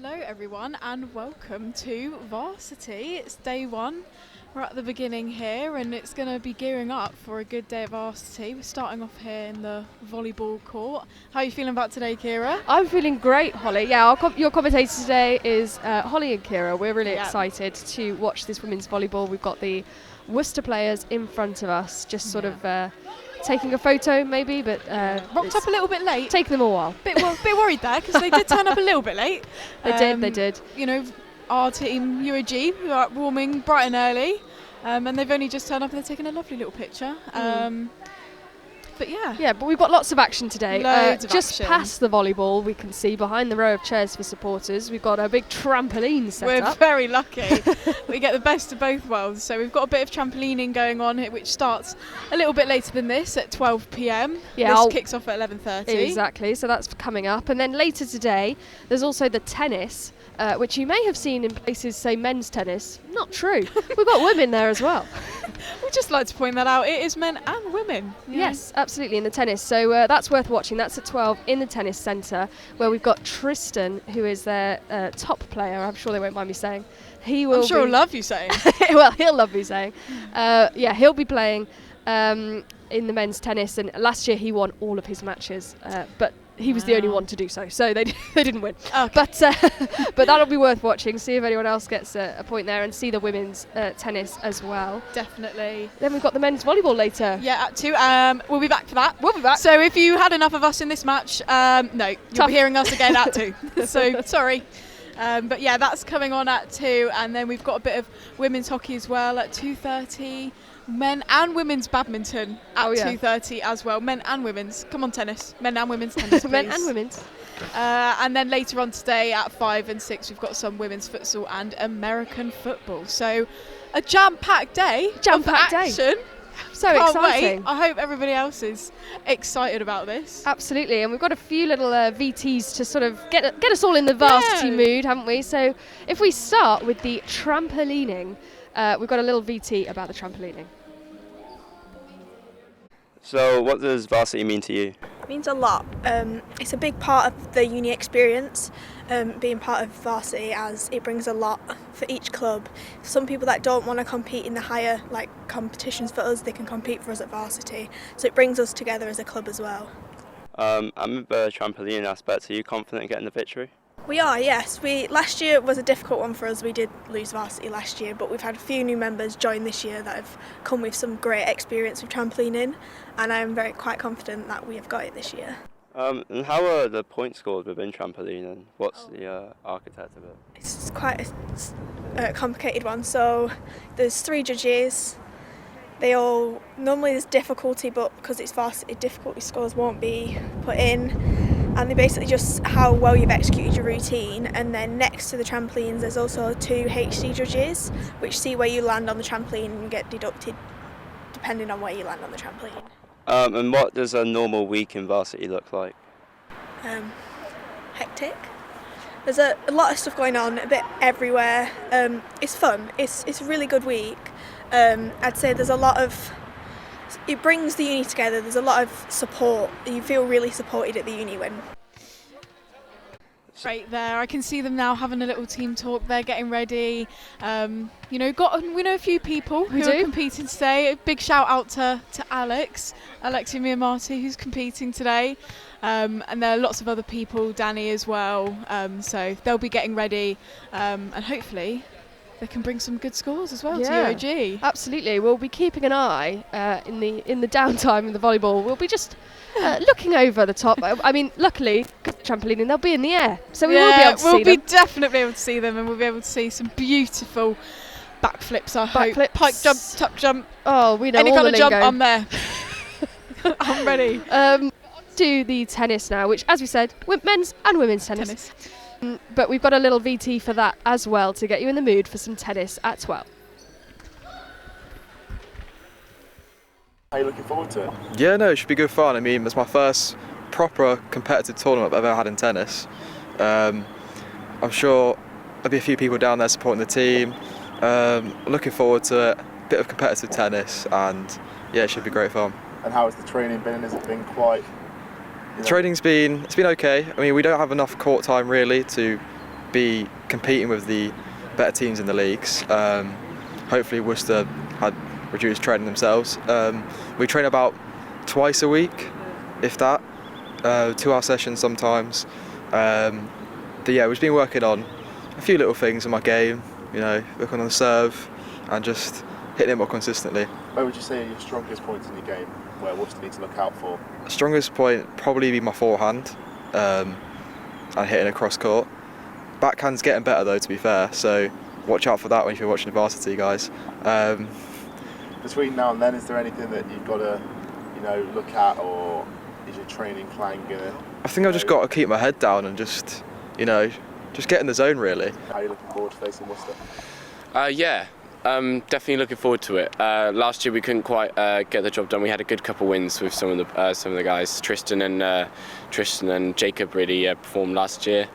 Hello everyone and welcome to Varsity. It's day one. We're at the beginning here and it's going to be gearing up for a good day at Varsity. We're starting off here in the volleyball court. How are you feeling about today, Kira? I'm feeling great, Holly. Yeah, your commentator today is Holly and Kira. We're really excited to watch this women's volleyball. We've got the Worcester players in front of us, just sort of taking a photo maybe, but rocked up a little bit late. Taking them a while. Bit worried there because they did turn up a little bit late. They did. You know, our team, UoG, who are warming bright and early, and they've only just turned up and they're taking a lovely little picture. But we've got lots of action today. Loads of just action. past the volleyball, we can see behind the row of chairs for supporters, we've got a big trampoline set We're up. very lucky. We get the best of both worlds. So we've got a bit of trampolining going on here, which starts a little bit later than this at 12 p.m. Yeah, this kicks off at 11:30. Exactly, so that's coming up. And then later today, there's also the tennis, which you may have seen in places, say, men's tennis. Not true. We've got women there as well. We'd just like to point that out. It is men and women. Yeah. Yes, absolutely, in the tennis. So that's worth watching. That's at 12 in the tennis centre, where we've got Tristan, who is their top player. I'm sure they won't mind me saying. I'm sure he'll love you saying. Well, he'll love me saying. He'll be playing in the men's tennis, and last year he won all of his matches, but he was the only one to do so they didn't win. Okay. But that'll be worth watching, see if anyone else gets a point there, and see the women's tennis as well. Definitely. Then we've got the men's volleyball later. Yeah, at 2. We'll be back for that. We'll be back. So if you had enough of us in this match, no, you'll be hearing us again at 2. So sorry. But yeah, that's coming on at 2, and then we've got a bit of women's hockey as well at 2:30. Men and women's badminton at 2:30 as well. Men and women's. Come on, tennis. Men and women's tennis, please. Men and women's. And then later on today at 5 and 6, we've got some women's futsal and American football. So a jam-packed day. Jam-packed day. Action. So Can't exciting. wait. I hope everybody else is excited about this. Absolutely, and we've got a few little VTs to sort of get us all in the varsity mood, haven't we? So if we start with the trampolining, we've got a little VT about the trampolining. So what does varsity mean to you? It means a lot. It's a big part of the uni experience, being part of varsity, as it brings a lot for each club. Some people that don't want to compete in the higher competitions for us, they can compete for us at varsity. So it brings us together as a club as well. I'm with the trampoline aspect. Are you confident in getting the victory? We are, yes. Last year was a difficult one for us. We did lose varsity last year, but we've had a few new members join this year that have come with some great experience with trampolining, and I am quite confident that we have got it this year. And how are the points scored within trampoline, and what's the architect of it? It's quite a complicated one. So there's 3 judges. Normally there's difficulty, but because it's varsity, difficulty scores won't be put in. And they basically just how well you've executed your routine, and then next to the trampolines there's also 2 HD judges which see where you land on the trampoline and get deducted depending on where you land on the trampoline. And what does a normal week in varsity look like? Hectic. There's a lot of stuff going on, a bit everywhere. It's fun. It's a really good week. I'd say there's a lot of... It brings the uni together. There's a lot of support. You feel really supported at the uni when... Right there, I can see them now having a little team talk. They're getting ready. We know a few people who are competing today. A big shout out to Alexi Miamati, who's competing today. And there are lots of other people, Danny as well. So they'll be getting ready, and hopefully they can bring some good scores as well to UoG. Absolutely. We'll be keeping an eye in the downtime in the volleyball. We'll be just looking over the top. I mean, luckily, trampolining, they'll be in the air, so we will be able to see them. We'll be definitely able to see them, and we'll be able to see some beautiful backflips, I hope. Pike jump, tuck jump. Oh, we know any all kind the of jump, lingo. I'm there. I'm ready. To the tennis now, which, as we said, men's and women's tennis. But we've got a little VT for that as well to get you in the mood for some tennis at 12. Are you looking forward to it? Yeah, no, it should be good fun. I mean, it's my first proper competitive tournament I've ever had in tennis. I'm sure there'll be a few people down there supporting the team. Looking forward to it. Bit of competitive tennis, and yeah, it should be great fun. And how has the training been? Has it been quite... The training's been okay. I mean, we don't have enough court time really to be competing with the better teams in the leagues. Hopefully Worcester had reduced training themselves. We train about twice a week, if that, 2-hour sessions sometimes. But yeah, we've been working on a few little things in my game, working on the serve and just hitting it more consistently. Where would you say are your strongest points in your game, where Worcester need to look out for? Strongest point probably be my forehand and hitting across court. Backhand's getting better though, to be fair, so watch out for that when you're watching the Varsity, guys. Between now and then, is there anything that you've got to, look at, or is your training plan gonna? I think I've just got to keep my head down and just get in the zone really. How are you looking forward to facing Worcester? Yeah, definitely looking forward to it. Last year we couldn't quite get the job done. We had a good couple wins with some of the guys. Tristan and Jacob really performed last year.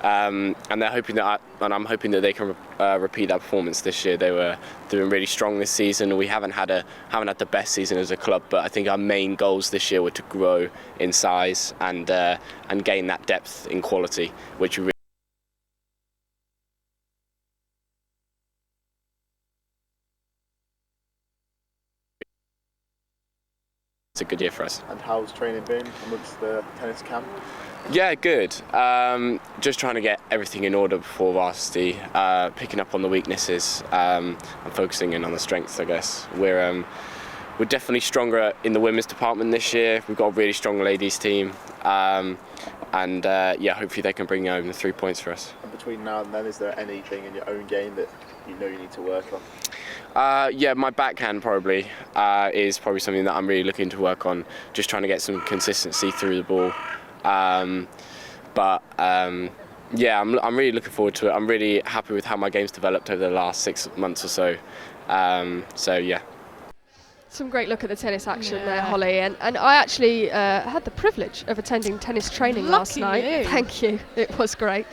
And they're hoping that, and I'm hoping that they can repeat that performance this year. They were doing really strong this season. We haven't had the best season as a club, but I think our main goals this year were to grow in size and gain that depth in quality, which we it's a good year for us. And how's training been amongst the tennis camp? Yeah, good. Just trying to get everything in order before Varsity, picking up on the weaknesses and focusing in on the strengths, I guess. We're definitely stronger in the women's department this year. We've got a really strong ladies team. Yeah, hopefully they can bring home the 3 points for us. And between now and then, is there anything in your own game that you need to work on? Yeah, my backhand probably is probably something that I'm really looking to work on. Just trying to get some consistency through the ball. Yeah, I'm really looking forward to it. I'm really happy with how my game's developed over the last 6 months or so. So yeah. Some great look at the tennis action there, Holly. And I actually had the privilege of attending tennis training last night. You. Thank you. It was great.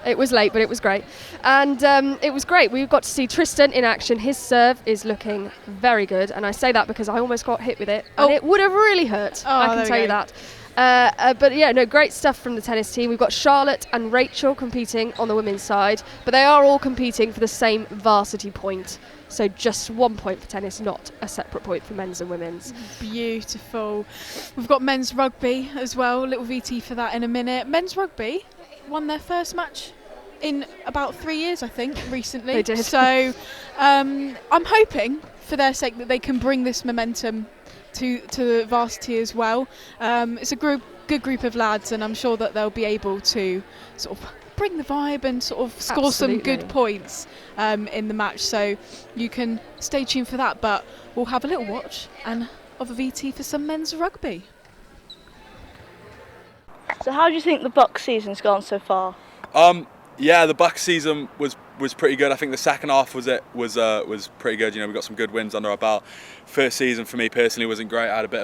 It was late, but it was great. And it was great. We got to see Tristan in action. His serve is looking very good. And I say that because I almost got hit with it. And it would have really hurt, I can tell you that. But yeah, no, great stuff from the tennis team. We've got Charlotte and Rachel competing on the women's side, but they are all competing for the same varsity point. So just 1 point for tennis, not a separate point for men's and women's. Beautiful. We've got men's rugby as well, little VT for that in a minute. Men's rugby won their first match in about 3 years, I think, recently. They did. So I'm hoping, for their sake, that they can bring this momentum to the Varsity as well. It's a good group of lads, and I'm sure that they'll be able to sort of bring the vibe and sort of score some good points in the match. So you can stay tuned for that, but we'll have a little watch and of a VT for some men's rugby. So how do you think the Bucks season's gone so far? Yeah, the Bucks season was pretty good. I think the second half was pretty good. We got some good wins under our belt. First season for me personally wasn't great. I had a bit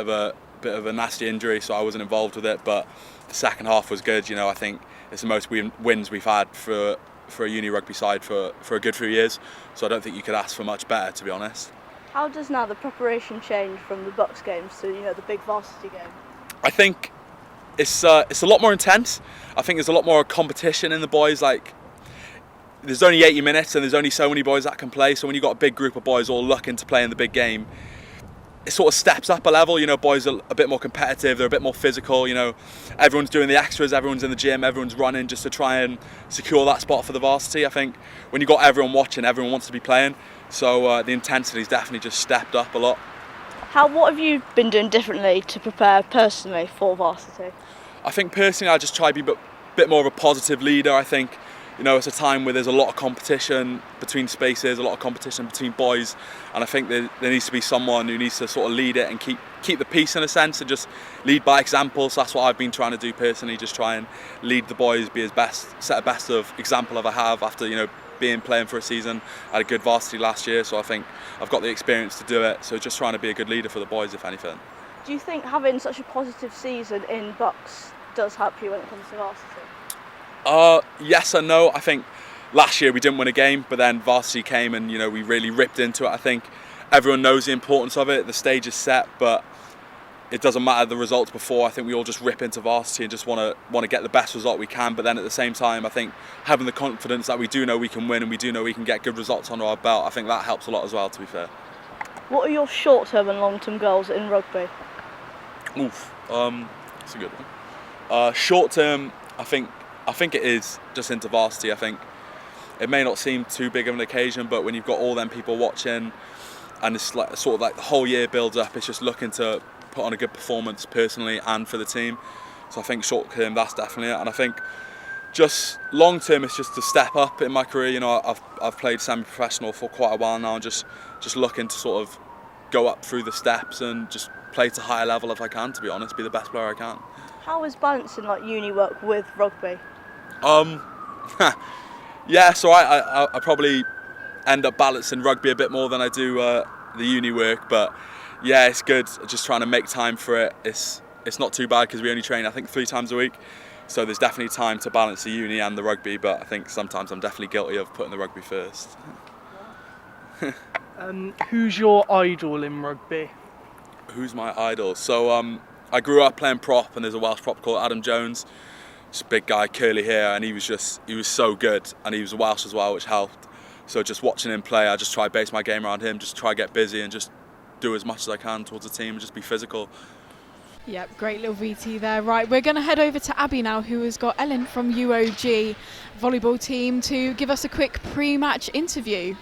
of a nasty injury, so I wasn't involved with it. But the second half was good. I think it's the most wins we've had for a uni rugby side for a good few years. So I don't think you could ask for much better, to be honest. How does now the preparation change from the Bucks games to the big Varsity game? I think it's a lot more intense. I think there's a lot more competition in the boys. Like, there's only 80 minutes and there's only so many boys that can play. So when you've got a big group of boys all looking to play in the big game, it sort of steps up a level. Boys are a bit more competitive, they're a bit more physical. Everyone's doing the extras, everyone's in the gym, everyone's running just to try and secure that spot for the Varsity. I think when you've got everyone watching, everyone wants to be playing. So the intensity's definitely just stepped up a lot. What have you been doing differently to prepare personally for Varsity? I think personally I just try to be a bit more of a positive leader. I think it's a time where there's a lot of competition between spaces, a lot of competition between boys, and I think there needs to be someone who needs to sort of lead it and keep the peace in a sense, and just lead by example. So that's what I've been trying to do personally, just try and lead the boys, be set a best of example of I have after playing for a season. I had a good Varsity last year, so I think I've got the experience to do it. So just trying to be a good leader for the boys, if anything. Do you think having such a positive season in Bucks does help you when it comes to Varsity? Yes and no. I think last year we didn't win a game, but then Varsity came and we really ripped into it. I think everyone knows the importance of it. The stage is set, but it doesn't matter the results before. I think we all just rip into varsity and just want to get the best result we can. But then at the same time, I think having the confidence that we do know we can win and we do know we can get good results under our belt, I think that helps a lot as well, to be fair. What are your short-term and long-term goals in rugby? That's a good one. Short-term, I think it is just into varsity. I think it may not seem too big of an occasion, but when you've got all them people watching, and it's like sort of like the whole year builds up, it's just looking to put on a good performance personally and for the team. So I think short term, that's definitely it. And I think just long term, it's just to step up in my career. You know, I've played semi-professional for quite a while now, and just looking to sort of go up through the steps and just play to a higher level if I can, to be honest, be the best player I can. How is balancing like uni work with rugby? Yeah, so I probably end up balancing rugby a bit more than I do the uni work, but yeah, it's good. Just trying to make time for it. It's not too bad because we only train, I think, 3 times a week, so there's definitely time to balance the uni and the rugby, but I think sometimes I'm definitely guilty of putting the rugby first. Who's your idol in rugby? Who's my idol? So I grew up playing prop, and there's a Welsh prop called Adam Jones. Just a big guy, curly hair, and he was so good, and he was Welsh as well, which helped. So just watching him play, I just try to base my game around him, just try to get busy and just do as much as I can towards the team and just be physical. Yep, great little VT there. Right, we're going to head over to Abby now, who has got Ellen from UoG Volleyball team to give us a quick pre-match interview.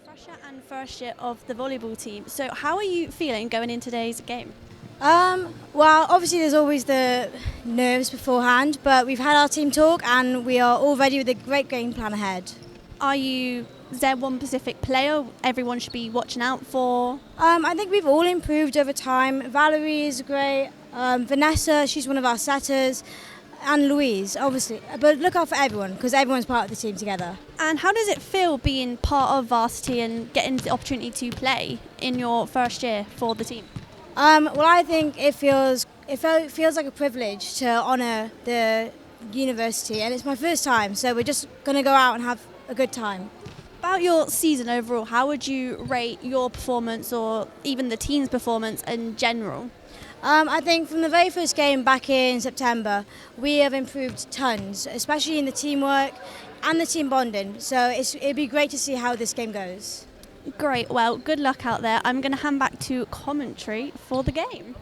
Fresher and first year of the volleyball team. So how are you feeling going into today's game? Well, obviously there's always the nerves beforehand, but we've had our team talk and we are all ready with a great game plan ahead. Is there one specific player everyone should be watching out for? I think we've all improved over time. Valerie is great, Vanessa, she's one of our setters, and Louise, obviously. But look out for everyone, because everyone's part of the team together. And how does it feel being part of Varsity and getting the opportunity to play in your first year for the team? Well, I think it feels like a privilege to honour the university, and it's my first time, so we're just going to go out and have a good time. About your season overall, how would you rate your performance or even the team's performance in general? I think from the very first game back in September, we have improved tons, especially in the teamwork and the team bonding, so it'd be great to see how this game goes. Great, well, good luck out there. I'm going to hand back to commentary for the game.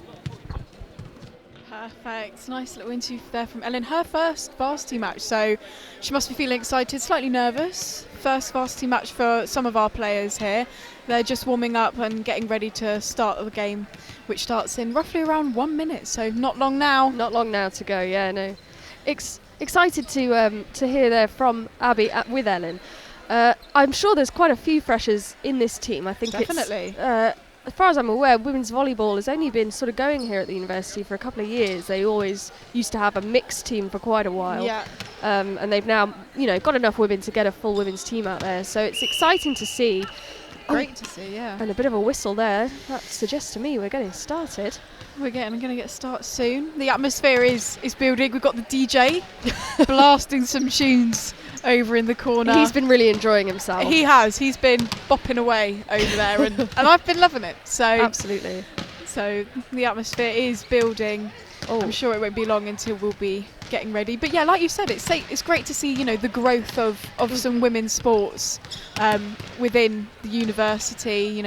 Perfect. Nice little interview there from Ellen. Her first varsity match, so she must be feeling excited, slightly nervous. First varsity match for some of our players here. They're just warming up and getting ready to start the game, which starts in roughly around 1 minute, so not long now. Not long now to go, yeah, no. Excited to hear there from Abby with Ellen. I'm sure there's quite a few freshers in this team. I think definitely. As far as I'm aware, women's volleyball has only been sort of going here at the university for a couple of years. They always used to have a mixed team for quite a while. Yeah. And they've now, got enough women to get a full women's team out there. So it's exciting to see. Great to see, yeah. And a bit of a whistle there. That suggests to me we're getting started. We're going to get started soon. The atmosphere is building. We've got the DJ blasting some tunes over in the corner. He's been really enjoying himself. He has. He's been bopping away over there, and I've been loving it. So absolutely. So the atmosphere is building. I'm sure it won't be long until we'll be getting ready. But yeah, like you said, it's great to see the growth of some women's sports within the university.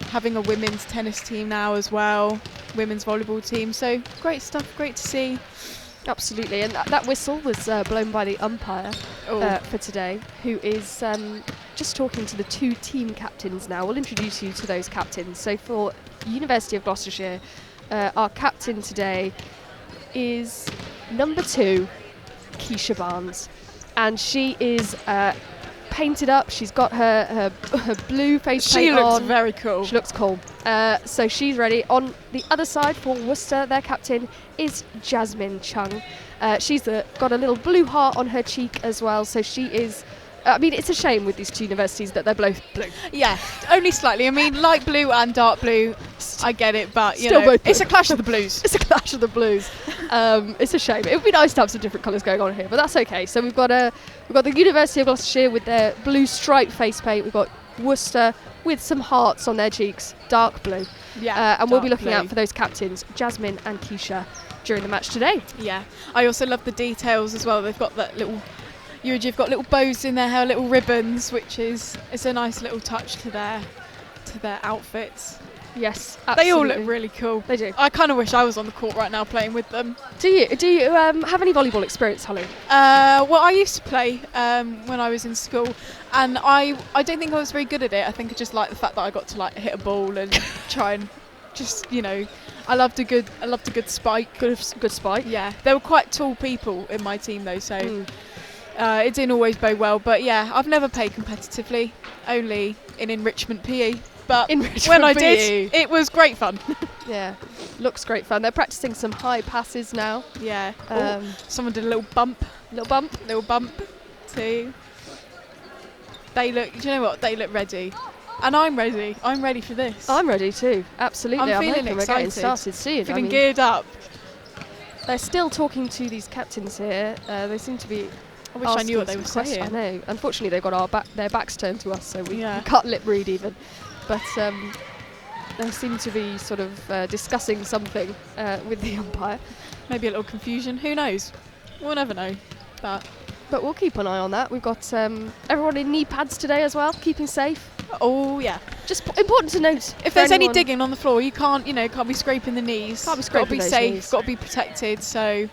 Having a women's tennis team now as well, women's volleyball team. So great stuff. Great to see. Absolutely, and that whistle was blown by the umpire for today, who is just talking to the 2 team captains now. We'll introduce you to those captains. So for University of Gloucestershire, our captain today is number 2, Keisha Barnes, and she is painted up. She's got her blue face paint on. She looks very cool. She looks cool. So she's ready. On the other side for Worcester, their captain is Jasmine Chung. She's got a little blue heart on her cheek as well. So she is. It's a shame with these 2 universities that they're both blue. Yeah, only slightly. Light blue and dark blue, I get it, but both it's a clash of the blues. It's a clash of the blues. It's a shame. It would be nice to have some different colours going on here, but that's okay. So we've got the University of Gloucestershire with their blue striped face paint. We've got Worcester with some hearts on their cheeks, dark blue. Yeah. And we'll be looking blue. out for those captains, Jasmine and Keisha, during the match today. Yeah. I also love the details as well. They've got that little, UoG have got little bows in their hair, little ribbons, which is a nice little touch to their outfits. Yes, absolutely. They all look really cool. They do. I kind of wish I was on the court right now playing with them. Do you have any volleyball experience, Holly? Well, I used to play when I was in school, and I don't think I was very good at it. I think I just liked the fact that I got to like hit a ball and try and just, you know, I loved a good spike. Good spike. Yeah, there were quite tall people in my team though, so it didn't always bode well. But yeah, I've never played competitively, only in enrichment PE. But when I did, it was great fun. Yeah, looks great fun. They're practicing some high passes now. Yeah. Someone did a little bump. Little bump too. They look. Do you know what? They look ready, and I'm ready. I'm ready for this. I'm ready too. Absolutely. I'm feeling hoping excited. We're getting started soon. Feeling geared up. They're still talking to these captains here. They seem to be. I wish I knew what they were saying. I know. Unfortunately, they've got their backs turned to us, so we can't lip read even. But they seem to be sort of discussing something with the umpire. Maybe a little confusion. Who knows? We'll never know. But we'll keep an eye on that. We've got everyone in knee pads today as well, keeping safe. Oh yeah. Just important to note. If there's any digging on the floor, you can't be scraping the knees. Can't be scraping those safe. Knees. Got to be protected. So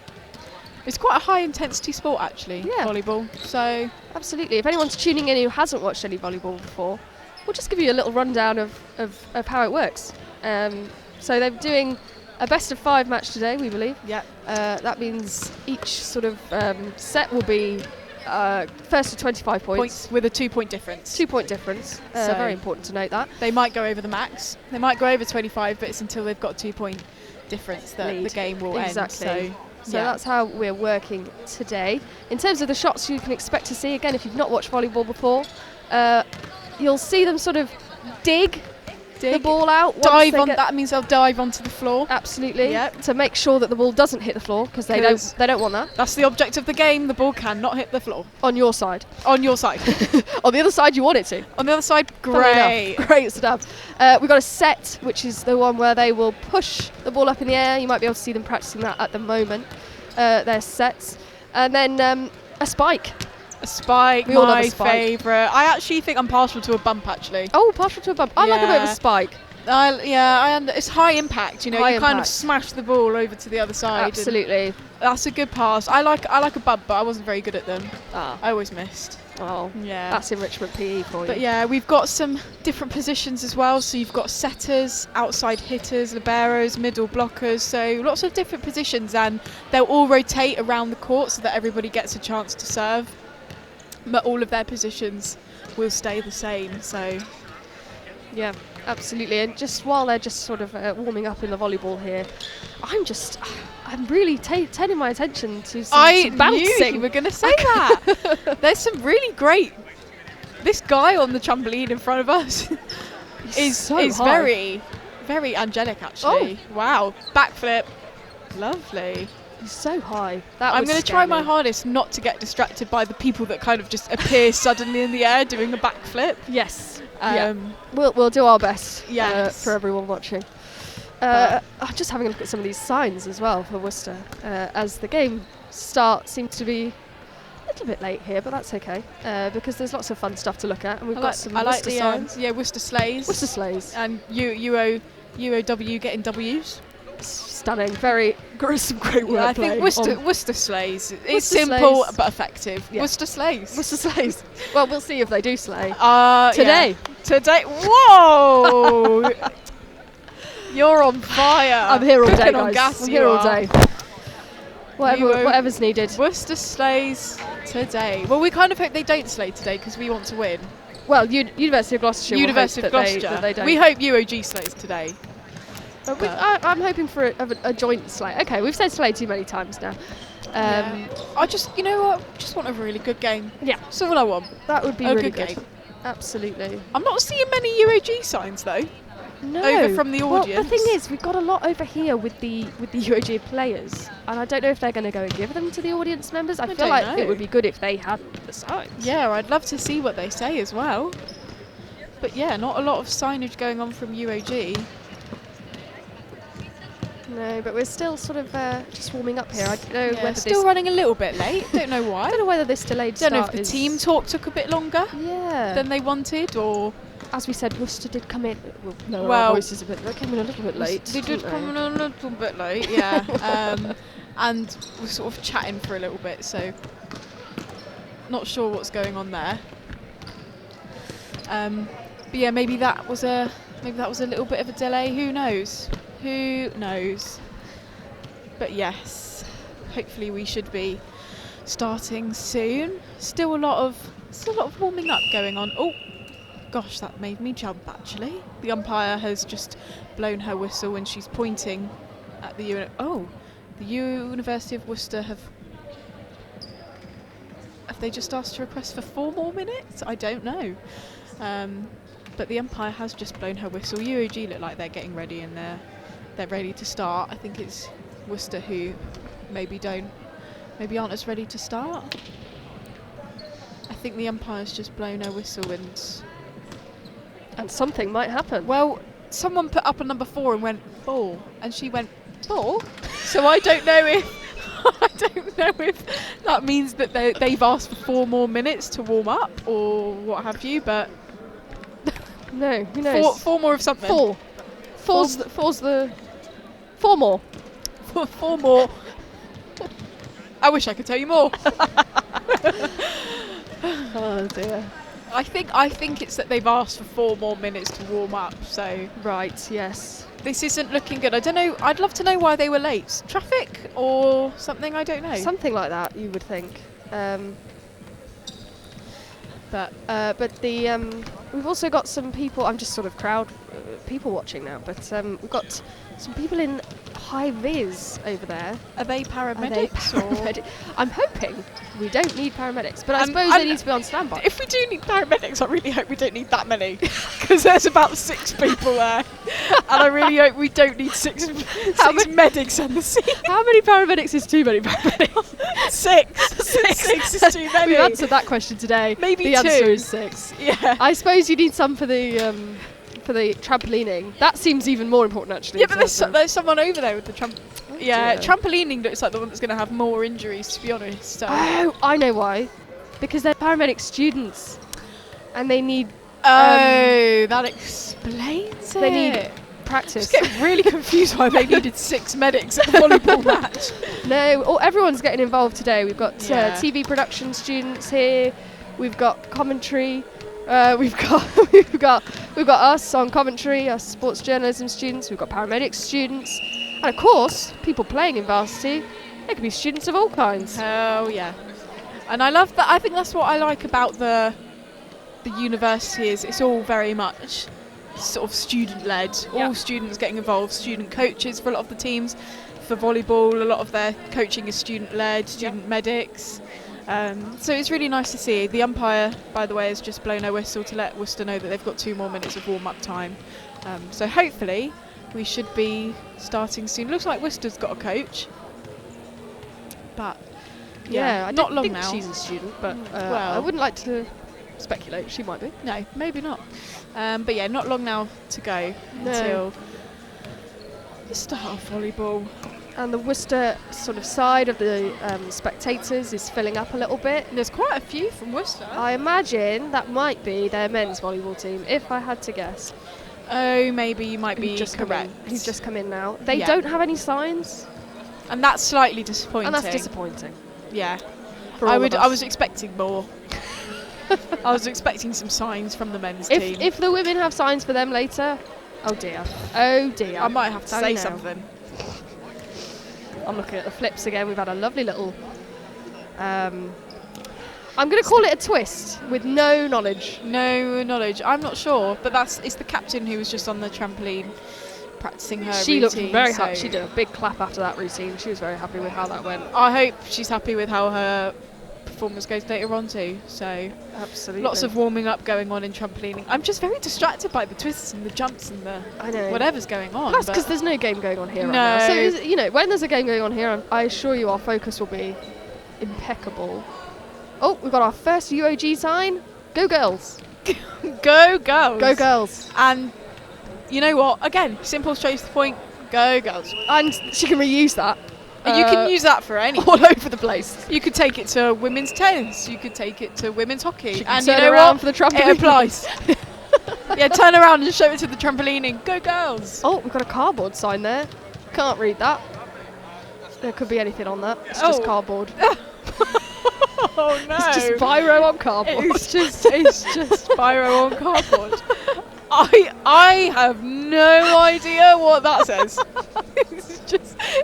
it's quite a high intensity sport actually. Yeah. Volleyball. So absolutely. If anyone's tuning in who hasn't watched any volleyball before, we'll just give you a little rundown of how it works. So they're doing a best of 5 match today, we believe. Yeah. That means each sort of set will be first to 25 points. With a 2-point difference. 2-point difference. So very important to note that. They might go over the max. They might go over 25, but it's until they've got a 2-point difference that the game will end. So that's how we're working today. In terms of the shots you can expect to see, again, if you've not watched volleyball before, you'll see them sort of dig the ball out. That means they'll dive onto the floor. Absolutely. Yep. To make sure that the ball doesn't hit the floor, because they don't want that. That's the object of the game. The ball cannot hit the floor. On your side. On your side. On the other side, you want it to. On the other side, great. Great stuff. We've got a set, which is the one where they will push the ball up in the air. You might be able to see them practicing that at the moment. Their sets. And then a spike. A spike, my favourite. I actually think I'm partial to a bump, actually. Oh, partial to a bump. I like a bit of a spike. It's high impact, you know. High you impact. kind of smash the ball over to the other side. Absolutely. That's a good pass. I like a bump, but I wasn't very good at them. I always missed. Oh, yeah. That's enrichment PE for you. But yeah, we've got some different positions as well. So you've got setters, outside hitters, liberos, middle blockers. So lots of different positions, and they'll all rotate around the court so that everybody gets a chance to serve. But all of their positions will stay the same. So yeah, absolutely. And just while they're just sort of warming up in the volleyball here, I'm really turning my attention to some bouncing. I knew you were going to say that. There's some really great. This guy on the trampoline in front of us is very, very angelic. Actually, wow, backflip, lovely. He's so high. I'm going to try my hardest not to get distracted by the people that kind of just appear suddenly in the air doing a backflip. Yes. We'll do our best for everyone watching. I'm just having a look at some of these signs as well for Worcester, as the game start seems to be a little bit late here, but that's okay, because there's lots of fun stuff to look at, and we've got some Worcester signs. Worcester Slays. Worcester Slays. And UoW getting W's. Stunning, some great work. I think Worcester Slays. It's simple but effective. Yeah. Worcester Slays. Worcester Slays. Well, we'll see if they do slay. Today. Today. Whoa! You're on fire. I'm here all day, guys. On gas, I'm here all day. Whatever's needed. Worcester slays today. Well, we kind of hope they don't slay today because we want to win. Well, University of Gloucestershire. University of Gloucestershire. They don't. We hope UoG slays today. I'm hoping for a joint slay. Okay, we've said slay too many times now. I just want a really good game. Yeah, that's all I want. That would be a really good game. Absolutely. I'm not seeing many UoG signs though. No. Over from the audience. Well, the thing is, we've got a lot over here with the UoG players, and I don't know if they're going to go and give them to the audience members. I feel like it would be good if they had the signs. Yeah, I'd love to see what they say as well. But yeah, not a lot of signage going on from UoG. No, but we're still sort of just warming up here. I don't know whether still running a little bit late. Don't know why. I don't know whether this delayed start. Don't know if the is team talk took a bit longer. Yeah. Than they wanted, or as we said, Worcester did come in. Well, our voices they came in a little bit late. They did come in a little bit late. Yeah. And we're sort of chatting for a little bit, so not sure what's going on there. But yeah, maybe that was a little bit of a delay. Who knows? Who knows? But yes, hopefully we should be starting soon. Still a lot of warming up going on. Oh, gosh, that made me jump. Actually, the umpire has just blown her whistle and she's pointing at the the University of Worcester have they just asked to request for 4 more minutes? I don't know. But the umpire has just blown her whistle. UoG look like they're getting ready and they're ready to start. I think it's Worcester who maybe aren't as ready to start. I think the umpire's just blown her whistle and something might happen. Well, someone put up a number 4 and went ball, and she went ball. So I don't know if that means that they've asked for 4 more minutes to warm up or what have you, but no, who knows? 4 more of something. 4. 4 more. 4 more. I wish I could tell you more. Oh dear. I think it's that they've asked for 4 more minutes to warm up. So right, yes. This isn't looking good. I don't know. I'd love to know why they were late. Traffic or something? I don't know. Something like that, you would think. But we've also got some people. I'm just sort of people watching now. But we've got some people in high vis over there. Are they paramedics? Or? I'm hoping we don't need paramedics, but I suppose they need to be on standby. If we do need paramedics, I really hope we don't need that many, because there's about 6 people there, and I really hope we don't need 6 medics on the scene. How many paramedics is too many paramedics? 6 is too many. We've answered that question today. Maybe the 2. answer is 6. Yeah. I suppose you need some for the trampolining. That seems even more important, actually. Yeah, but there's someone over there with the trampolining looks like the one that's going to have more injuries, to be honest. So. Oh, I know why. Because they're paramedic students, and they need. That explains it. They need practice. I'm just getting really confused why they needed 6 medics at the volleyball match. No, everyone's getting involved today. We've got TV production students here. We've got commentary. We've got us on commentary, us sports journalism students. We've got paramedics students, and of course, people playing in Varsity. They could be students of all kinds. Oh yeah, and I love that. I think that's what I like about the university is it's all very much sort of student-led. All students getting involved. Student coaches for a lot of the teams. For volleyball, a lot of their coaching is student-led. Student medics. So it's really nice to see. The umpire, by the way, has just blown her whistle to let Worcester know that they've got 2 more minutes of warm-up time. So hopefully we should be starting soon. Looks like Worcester's got a coach. But I not don't long think now. She's a student, but I wouldn't like to speculate. She might be. No, maybe not. But yeah, not long now to go until the start of volleyball. And the Worcester sort of side of the spectators is filling up a little bit. There's quite a few from Worcester. I imagine that might be their men's volleyball team, if I had to guess. Oh, maybe you might be correct. He's just come in now. They don't have any signs. And that's slightly disappointing. Yeah. I was expecting more. I was expecting some signs from the men's team. If the women have signs for them later, oh dear. I might have to say something. I'm looking at the flips again. We've had a lovely little... I'm going to call it a twist with no knowledge. No knowledge. I'm not sure, but it's the captain who was just on the trampoline practicing her routine. She looked very happy. She did a big clap after that routine. She was very happy with how that went. I hope she's happy with how her performance goes later on too. So absolutely, lots of warming up going on in trampolining. I'm just very distracted by the twists and the jumps and the whatever's going on. That's because there's no game going on here right now. So when there's a game going on here, I assure you our focus will be impeccable. Oh, we've got our first UoG sign. Go girls. Go girls. Go girls. And you know what? Again, simple, straight to the point. Go girls. And she can reuse that. You can use that for anything. All over the place. You could take it to women's tennis. You could take it to women's hockey. She can and turn you know around what? for the trampoline. It applies. Yeah, turn around and show it to the trampoline and go girls. Oh, we've got a cardboard sign there. Can't read that. There could be anything on that. It's just cardboard. Oh no! It's just biro on cardboard. It's just biro on cardboard. I have no idea what that says.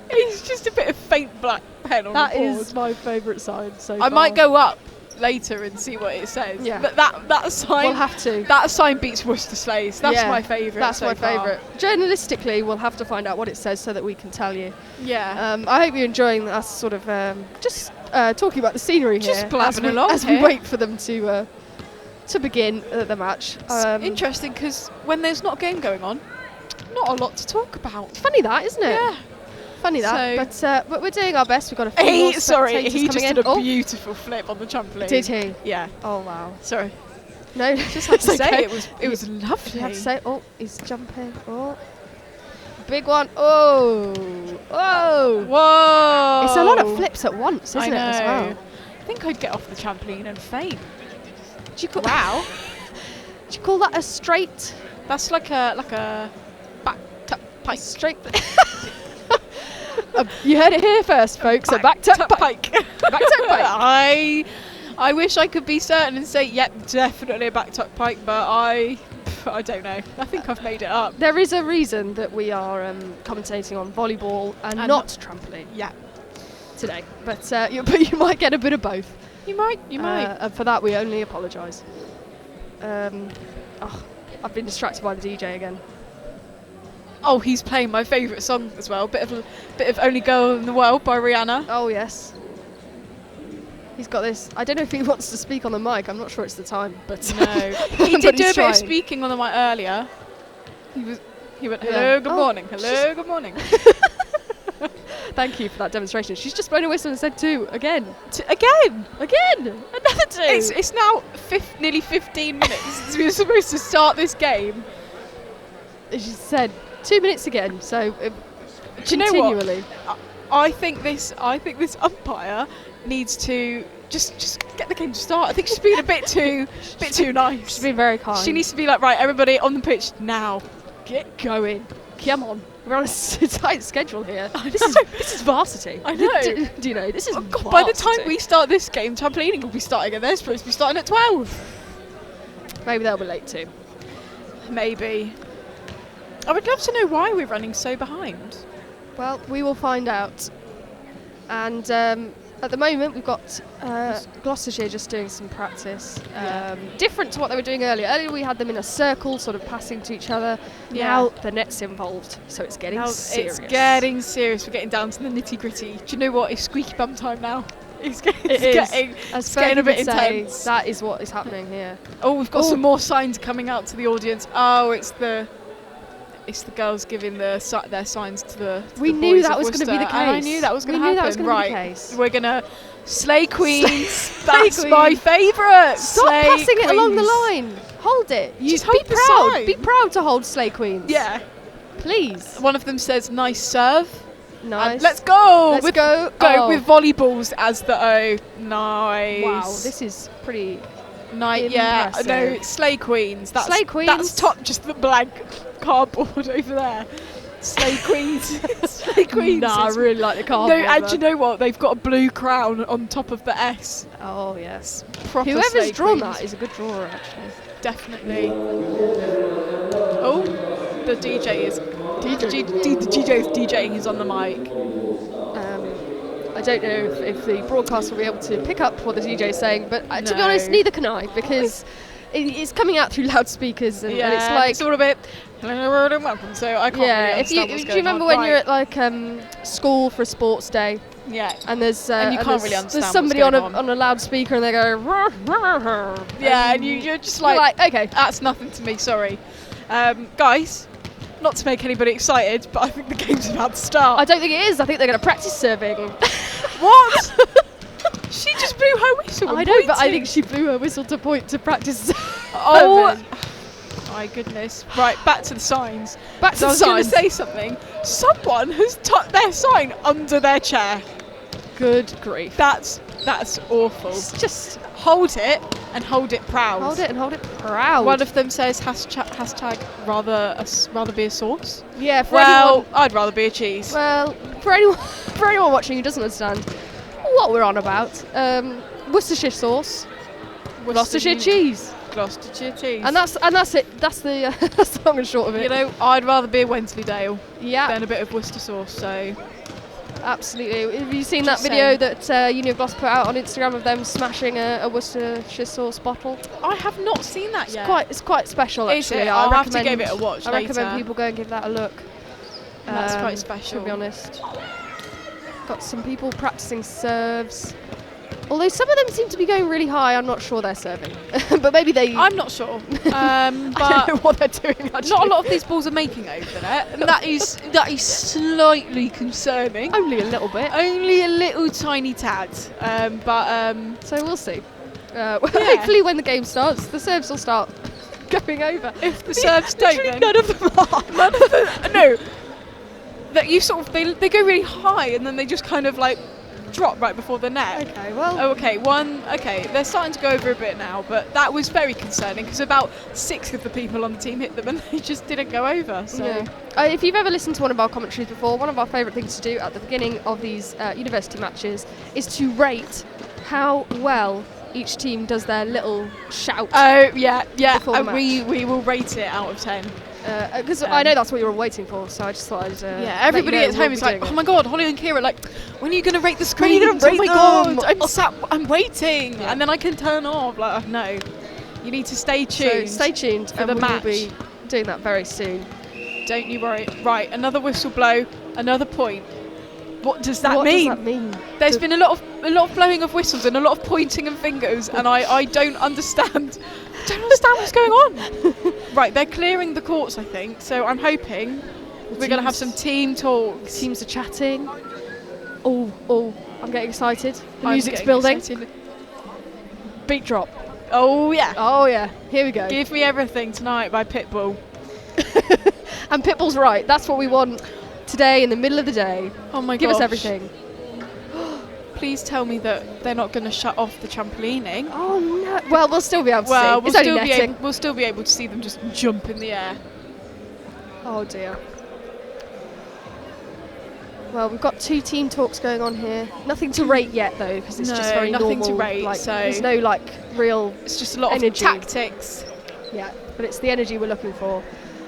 It's just a bit of faint black pen on the board. That is my favourite sign so far. I might go up later and see what it says. Yeah. But that sign. We'll have to. That sign beats Worcester Sleighs. That's my favourite. That's my favourite. Journalistically, we'll have to find out what it says so that we can tell you. Yeah. I hope you're enjoying us sort of just talking about the scenery here. Just blabbing along as we wait for them to begin the match. It's interesting because when there's not a game going on, not a lot to talk about. Funny that, isn't it? Yeah. Funny that. But we're doing our best. We've got a few more spectators he just coming did in. a beautiful flip on the trampoline. Did he? Yeah. Oh wow. Sorry. No, Just have to say okay. it was lovely. You have to say, oh, he's jumping. Oh, big one. Oh, whoa. Whoa. It's a lot of flips at once, isn't it, as well? I think I'd get off the trampoline and faint. Do you call Wow. Do you call that a straight? That's like a back tuck pike. Straight. You heard it here first, folks. A back tuck pike. Back tuck pike. I wish I could be certain and say, yep, definitely a back tuck pike, but I don't know. I think I've made it up. There is a reason that we are commentating on volleyball and not trampoline. Yeah. Today, but you might get a bit of both. You might. And for that, we only apologise. I've been distracted by the DJ again. Oh, he's playing my favourite song as well. Bit of "Only Girl in the World" by Rihanna. Oh yes. He's got this. I don't know if he wants to speak on the mic. I'm not sure it's the time, but no, he did do a bit of speaking on the mic earlier. He went, "Hello, good morning. Hello, good morning." Thank you for that demonstration. She's just blown a whistle and said two again. Again. Another two. It's now nearly 15 minutes. We were supposed to start this game. She said 2 minutes again. So do you know continually. what? I think this umpire needs to just get the game to start. I think she's being a bit too nice. She's been very kind. She needs to be like, right, everybody on the pitch now. Get going. Come on. We're on a tight schedule here. This is varsity. I know. Do you know? This is varsity. By the time we start this game, trampolining will be starting, and they're supposed to be starting at 12. Maybe they'll be late too. Maybe. I would love to know why we're running so behind. Well, we will find out. And at the moment, we've got Gloucestershire just doing some practice. Different to what they were doing earlier. Earlier, we had them in a circle, sort of passing to each other. Yeah. Now, the net's involved, so it's getting serious. It's getting serious. We're getting down to the nitty-gritty. Do you know what? It's squeaky bum time now. It's getting a bit intense. That is what is happening here. Oh, we've got some more signs coming out to the audience. Oh, it's the girls giving their signs to the We boys knew that of was going to be the Worcester, case. and I knew that was going to happen. That was going to right. be the case. We're going to Slay Queens. Slay That's my favourite. Stop Slay passing it along the Queens. line. Hold it. Just be hold the proud. sign. Be proud to hold Slay Queens. Yeah. Please. One of them says, nice serve. Nice. And let's go. Let's go. Go with volleyballs as the O. Nice. Wow, this is pretty nice. Yeah, impressive. no, it's Slay Queens. That's Slay Queens. That's top, just the blank cardboard over there. Slay Queens. Slay Queens. Nah, I really like the cardboard. No, and do you know what? They've got a blue crown on top of the S. Oh yes. Proper Whoever's Slay drawn Queens. that is a good drawer, actually. Definitely. Oh, the DJ is. The DJ is DJing. He's on the mic. I don't know if the broadcast will be able to pick up what the DJ is saying, but to be honest, neither can I, because it's coming out through loudspeakers, and it's like it's all a bit. Hello, world, and welcome. So I can't. Yeah, really understand what's do you going remember on. when Right. you're at like school for a sports day? Yeah. And there's and you and can't there's, really understand there's somebody what's on a loudspeaker, and they go. Rah, rah, rah, Yeah, and you're just like, okay, that's nothing to me. Sorry, guys. Not to make anybody excited, but I think the game's about to start. I don't think it is. I think they're going to practice serving. What? She just blew her whistle. I know, but I think she blew her whistle to point to practice. Oh my goodness. Right, back to the signs. Back to the I was going to signs. say something. Someone has tucked their sign under their chair. Good grief. That's awful. Just hold it and hold it proud. hold it and hold it proud. One of them says hashtag rather be a sauce. Yeah, for Well, anyone, I'd rather be a cheese. well, for anyone watching who doesn't understand what we're on about, Worcestershire sauce, Gloucestershire cheese. Gloucestershire cheese. And that's it. That's the that's the long and short of it. You know, I'd rather be a Wensleydale yeah, than a bit of Worcester sauce. So absolutely. Have you seen Just that video saying. that Uni of Gloucester put out on Instagram of them smashing a Worcestershire sauce bottle? I have not seen that yet. It's quite special Is actually. it? I'll have to give it a watch I later. recommend people go and give that a look. That's quite special. To be honest. Got some people practicing serves. Although some of them seem to be going really high, I'm not sure they're serving. But maybe they... I'm not sure. But I don't know what they're doing actually. not a lot of these balls are making over there. And that is slightly concerning. Only a little bit. Only a little tiny tad. So we'll see. Hopefully when the game starts, the serves will start going over. If the serves don't, then none of them are. none of them. No. That you sort of they go really high and then they just kind of like drop right before the net. Okay, well. Oh, okay, they're starting to go over a bit now, but that was very concerning because about 6 of the people on the team hit them and they just didn't go over. So Yeah. If you've ever listened to one of our commentaries before, one of our favourite things to do at the beginning of these university matches is to rate how well each team does their little shout. Oh yeah, Before the we will rate it out of 10. Because I know that's what you were waiting for, so I just thought I'd. Yeah, everybody at home is like, oh my god, Holly and Kira, like, when are you going to rate the screens? When are you gonna rate oh my them? god, I'm waiting, and then I can turn off. Like, oh, no, you need to stay tuned. So stay tuned, for and the we match. will be doing that very soon. Don't you worry. Right, another whistle blow, another point. What does that What mean? does that mean? There's been a lot of blowing of whistles and a lot of pointing of fingers, and I don't understand. Don't understand what's going on. Right, they're clearing the courts, I think. So I'm hoping we're going to have some team talks. Teams are chatting. Oh, I'm getting excited. The I'm music's getting building. excited. Beat drop. Oh yeah. Oh yeah. Here we go. Give Me Everything Tonight by Pitbull. And Pitbull's right. That's what we want today in the middle of the day. Oh my god. Give us everything. Please tell me that they're not going to shut off the trampolining. Oh no. Well, we'll still be able to see. It's only netting. We'll still be able to see them just jump in the air. Oh dear. Well, we've got 2 team talks going on here. Nothing to rate yet though, because it's just very nothing normal. to rate. Like, so there's no like real. It's just a lot energy. of tactics. Yeah, but it's the energy we're looking for.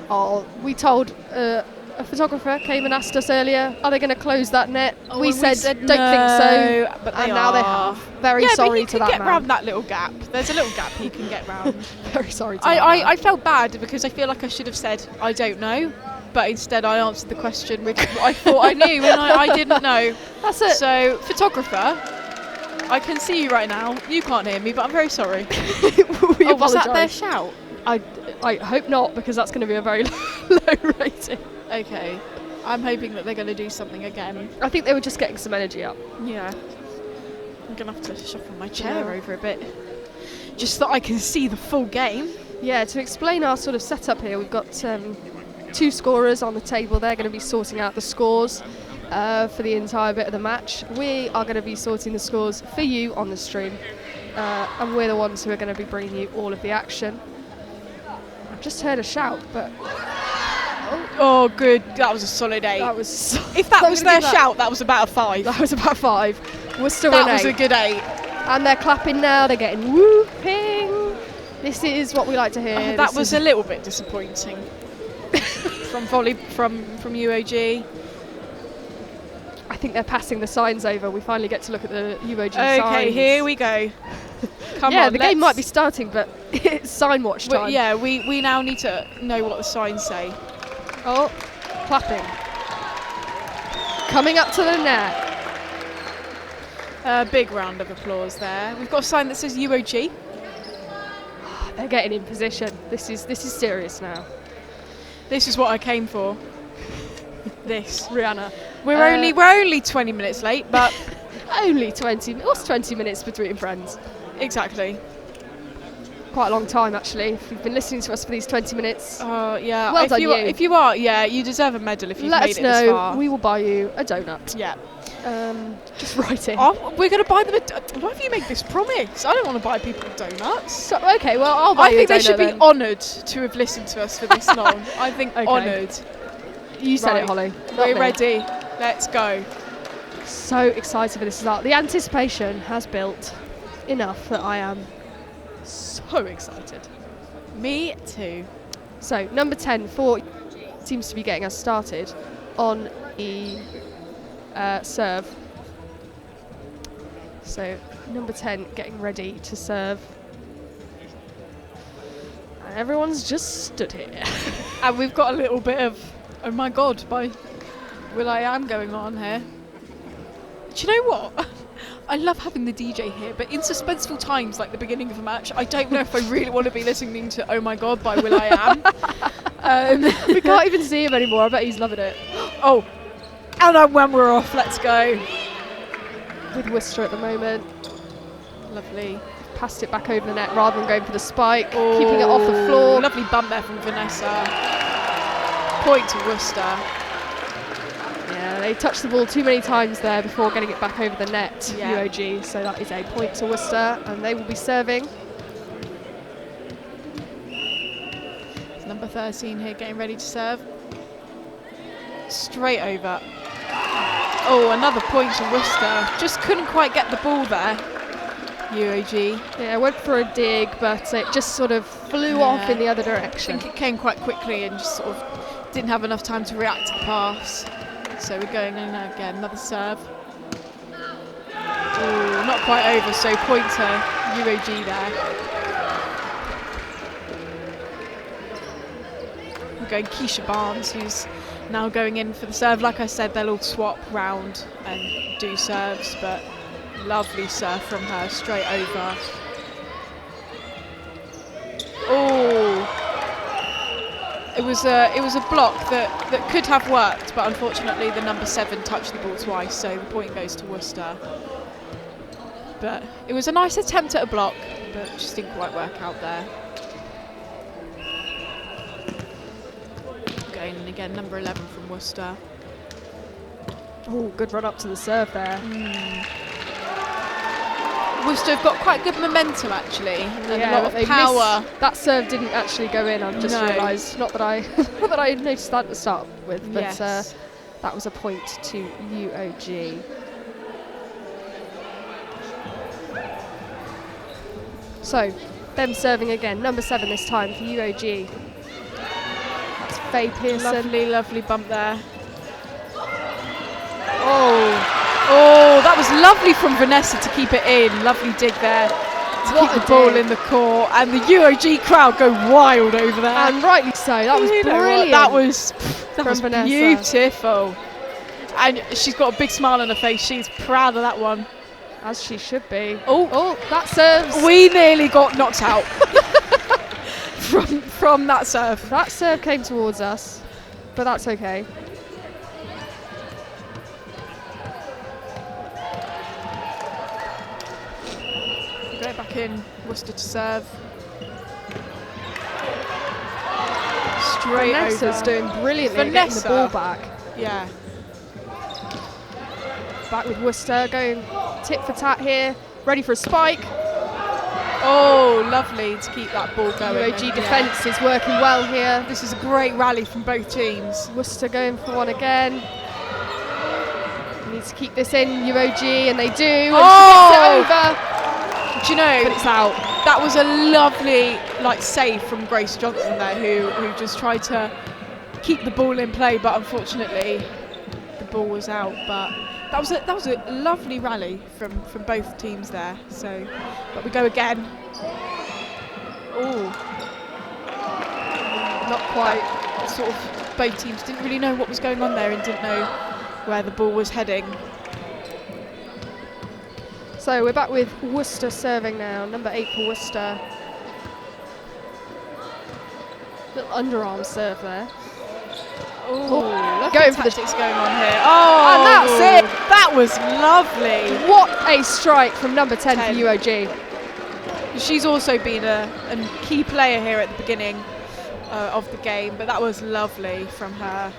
Oh, we told a photographer came and asked us earlier, are they going to close that net? We said don't think so, but and now they have. Very sorry to that man. He can get round man. that little gap. There's a little gap he can get round. Very sorry to that man. I felt bad because I feel like I should have said I don't know, but instead I answered the question with what I thought I knew and I didn't know. That's it. So, photographer, I can see you right now. You can't hear me, but I'm very sorry. We was that their apologise. shout? I hope not, because that's going to be a very low rating. Okay. I'm hoping that they're going to do something again. I think they were just getting some energy up. Yeah. I'm going to have to shuffle my chair over a bit. Just so I can see the full game. Yeah, to explain our sort of setup here, we've got 2 scorers on the table. They're going to be sorting out the scores for the entire bit of the match. We are going to be sorting the scores for you on the stream. And we're the ones who are going to be bringing you all of the action. I've just heard a shout, but... Oh, good. That was a solid 8. That was... If that was their shout, that was about a 5. That was about 5. We're still That an was 8. a good 8. And they're clapping now. They're getting whooping. This is what we like to hear. That was a little bit disappointing. from UoG. I think they're passing the signs over. We finally get to look at the UoG signs. Okay, here we go. Come yeah, on, the game might be starting, but it's sign watch time. Yeah, we now need to know what the signs say. Oh, clapping. Coming up to the net. Big round of applause there. We've got a sign that says UoG. They're getting in position. This is serious now. This is what I came for. This. Rihanna. We're only 20 minutes late, but only 20. What's 20 minutes between friends? Exactly. quite a long time actually. If you've been listening to us for these 20 minutes, yeah. Well done, you. If you are, yeah, you deserve a medal if you've let made us it this know. far. We will buy you a donut. Yeah. Just write it. We're going to buy them. Why have you made this promise? I don't want to buy people donuts. So, okay, well, I'll buy you a donut. I think they should be honoured to have listened to us for this long. I think honoured. You said it, Holly. We're ready. Let's go. So excited for this start. The anticipation has built enough that I am so excited. Me too. So number 10 for seems to be getting us started on the serve. So number 10 getting ready to serve. And everyone's just stood here. And we've got a little bit of "Oh my God" by will.i.am going on here. Do you know what? I love having the DJ here, but in suspenseful times like the beginning of a match, I don't know if I really want to be listening to "Oh My God" by will.i.am. We can't even see him anymore. I bet he's loving it. Oh, and when we're off, let's go. With Worcester at the moment. Lovely. Passed it back over the net rather than going for the spike. Keeping it off the floor. Lovely bump there from Vanessa. Point to Worcester. Yeah, they touched the ball too many times there before getting it back over the net, Yeah. UoG. So that is a point to Worcester, and they will be serving. It's number 13 here getting ready to serve. Straight over. Oh, another point to Worcester. Just couldn't quite get the ball there, UoG. Yeah, went for a dig, but it just sort of flew off in the other direction. I think it came quite quickly and just sort of didn't have enough time to react to the pass. So we're going in again, another serve. Ooh, not quite over, so point to UoG there. We're going Keisha Barnes, who's now going in for the serve. Like I said, they'll all swap round and do serves, but lovely serve from her, straight over. Oh, it was a block that could have worked, but unfortunately the number 7 touched the ball twice, so the point goes to Worcester. But it was a nice attempt at a block, but just didn't quite work out there. Going in again, number 11 from Worcester. Oh, good run up to the serve there. Worcester have got quite good momentum actually, and Yeah, a lot of power. That serve didn't actually go in. I've just realised. Not that I noticed that to start with, but Yes. that was a point to UoG. So, them serving again. Number 7 this time for UoG. That's Faye Pearson. Lovely, lovely bump there. Oh, that was lovely from Vanessa to keep it in. Lovely dig there to keep the ball in the court, and the UoG crowd go wild over there. And rightly so. That was brilliant. That was Vanessa. beautiful. And she's got a big smile on her face. She's proud of that one. As she should be. Oh, that serves. We nearly got knocked out from that serve. That serve came towards us, but that's okay. Go back in, Worcester to serve. Straight Vanessa's over. doing brilliantly at getting the ball back. Yeah. Back with Worcester, going tit for tat here, ready for a spike. Oh, lovely to keep that ball going. UoG defence is working well here. This is a great rally from both teams. Worcester going for one again. Needs to keep this in, UoG, and they do. And she gets it over. Do you know, but it's out. That was a lovely save from Grace Johnson there, who just tried to keep the ball in play, but unfortunately the ball was out. But that was a lovely rally from both teams there. So, but we go again. Oh, not quite. Sort of both teams didn't really know what was going on there and didn't know where the ball was heading. So we're back with Worcester serving now, number 8 for Worcester. Little underarm serve there. Oh, going for the tactics going on here. Oh, and that's it. That was lovely. What a strike from number 10 for UoG. She's also been a key player here at the beginning of the game, but that was lovely from her.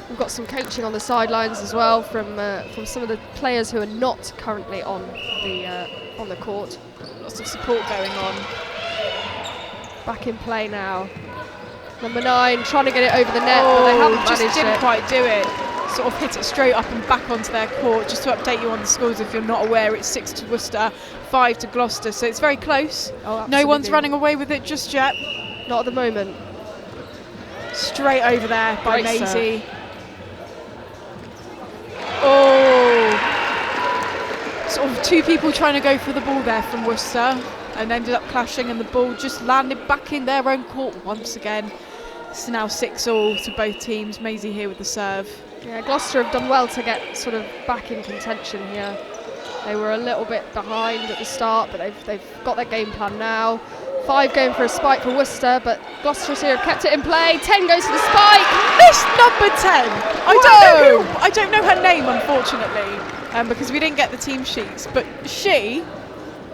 We've got some coaching on the sidelines as well from some of the players who are not currently on the court. Lots of support going on. Back in play now. Number 9 trying to get it over the net, but they haven't managed it. Just didn't quite do it. Sort of hit it straight up and back onto their court. Just to update you on the scores if you're not aware, it's 6 to Worcester, 5 to Gloucester, so it's very close. No one's running away with it just yet. Not at the moment. Straight over there by Great Maisie. Serve. Oh! Sort of 2 people trying to go for the ball there from Worcester and ended up clashing, and the ball just landed back in their own court once again. It's now 6-all to both teams. Maisie here with the serve. Yeah, Gloucester have done well to get sort of back in contention here. They were a little bit behind at the start, but they've got their game plan now. 5 going for a spike for Worcester, but Gloucester's here have kept it in play. 10 goes for the spike. Miss number 10. I don't know her name, unfortunately, because we didn't get the team sheets. But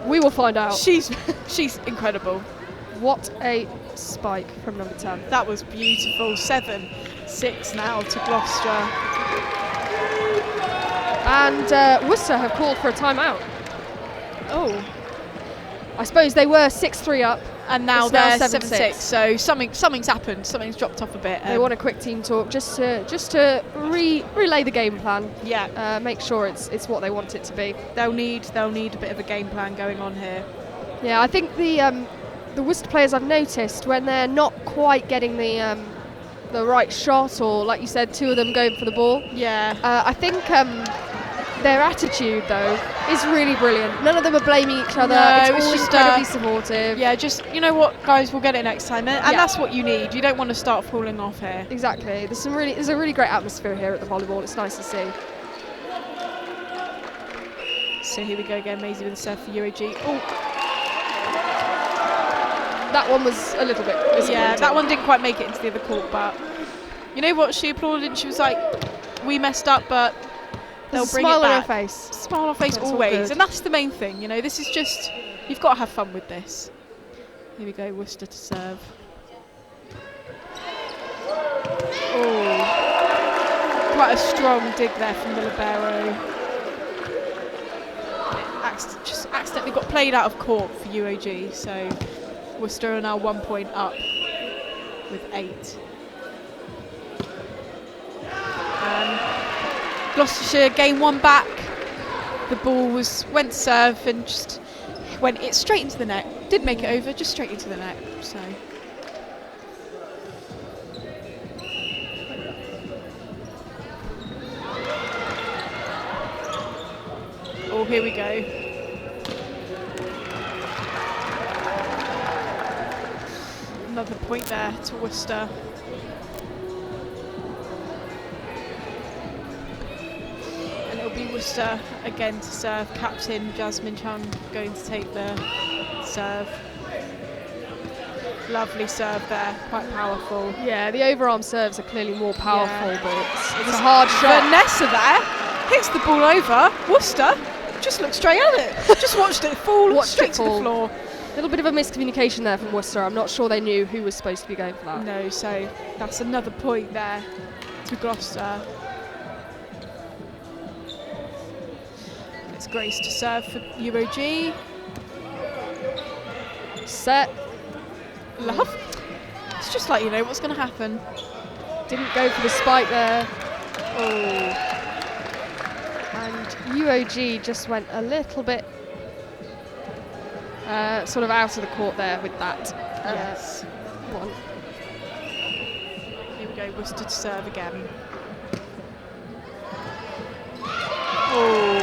we will find out. She's incredible. What a spike from number 10. That was beautiful. 7-6 now to Gloucester. And Worcester have called for a timeout. Oh. I suppose they were 6-3 up. And now they're 7-6. So something's happened. Something's dropped off a bit. They want a quick team talk just to relay the game plan. Yeah. Make sure it's what they want it to be. They'll need a bit of a game plan going on here. Yeah, I think the Worcester players, I've noticed when they're not quite getting the right shot, or like you said, 2 of them going for the ball. Yeah. I think their attitude though is really brilliant. None of them are blaming each other. No, it's all just incredibly supportive. Yeah, just, you know what, guys, we'll get it next time, and that's what you need. You don't want to start falling off here. Exactly. There's a really great atmosphere here at the volleyball. It's nice to see. So here we go again, Maisie with the serve for UoG. Oh. That one was a little bit disappointing. Yeah, that one didn't quite make it into the other court, but you know what, she applauded and she was like, we messed up, but they'll bring it back. Smile on her face. Smile on her face always, and that's the main thing, you know, this is just, you've got to have fun with this. Here we go, Worcester to serve. Oh, quite a strong dig there from the libero. Just accidentally got played out of court for UoG, so Worcester are now 1 point up with 8. Gloucestershire gained 1 back. The ball went to serve and just went it straight into the net. Did make it over, just straight into the net. So. Oh, here we go. Another point there to Worcester. And it'll be Worcester again to serve. Captain Jasmine Chung going to take the serve. Lovely serve there, quite powerful. Yeah, the overarm serves are clearly more powerful, but it's a hard shot. Vanessa there hits the ball over. Worcester just looked straight at it. Just watched it fall straight to the floor. A little bit of a miscommunication there from Worcester. I'm not sure they knew who was supposed to be going for that. No, so that's another point there to Gloucester. It's Grace to serve for UoG. Set. Love. It's just like, you know what's going to happen. Didn't go for the spike there. Oh. And UoG just went a little bit sort of out of the court there with that. Yes. One. Here we go, Worcester to serve again. Oh,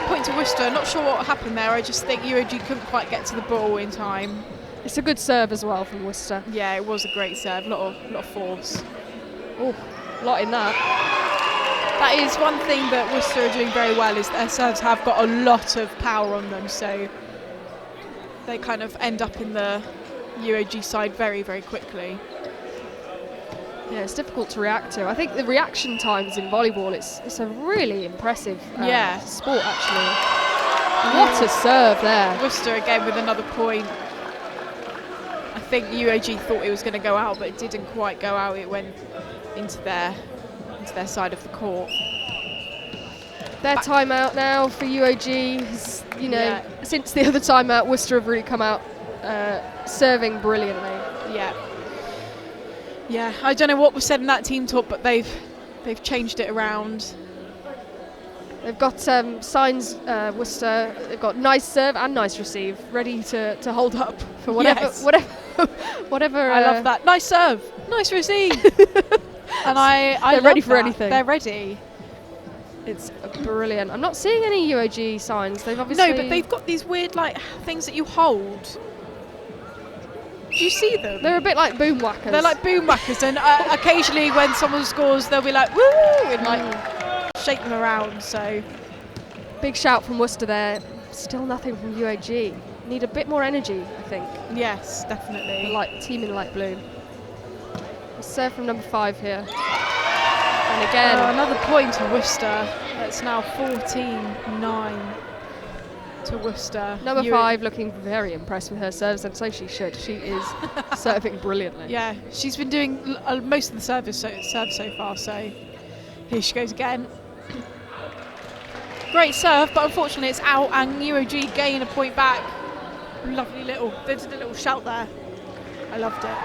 point to Worcester. Not sure what happened there. I just think UoG couldn't quite get to the ball in time. It's a good serve as well from Worcester. Yeah, it was a great serve. Lot of force. Oh, a lot in that. That is one thing that Worcester are doing very well, is their serves have got a lot of power on them, so they kind of end up in the UoG side very, very quickly. Yeah, it's difficult to react to. I think the reaction times in volleyball, it's a really impressive sport, actually. What a serve there. Worcester again with another point. I think UoG thought it was going to go out, but it didn't quite go out. It went into their side of the court. Their timeout now for UoG. You know, since the other timeout, Worcester have really come out serving brilliantly. Yeah, I don't know what was said in that team talk, but they've changed it around. They've got signs, Worcester. They've got nice serve and nice receive, ready to hold up for whatever. Yes. whatever. I love that. Nice serve, nice receive. And I they're ready for anything. They're ready. It's brilliant. I'm not seeing any UoG signs. They've obviously no, but they've got these weird things that you hold. Do you see them? They're a bit like boom whackers. They're like boom whackers, and occasionally when someone scores, they'll be like woo, and shake them around. So big shout from Worcester there. Still nothing from UoG. Need a bit more energy, I think. Yes, definitely. Team in light blue. A serve from number 5 here. And again, another point to Worcester. It's now 14-9 to Worcester. Number 5 looking very impressed with her serves, and so she should. She is serving brilliantly. Yeah, she's been doing most of the serve so far, so here she goes again. Great serve, but unfortunately it's out, and UoG gain a point back. Lovely they did a little shout there. I loved it.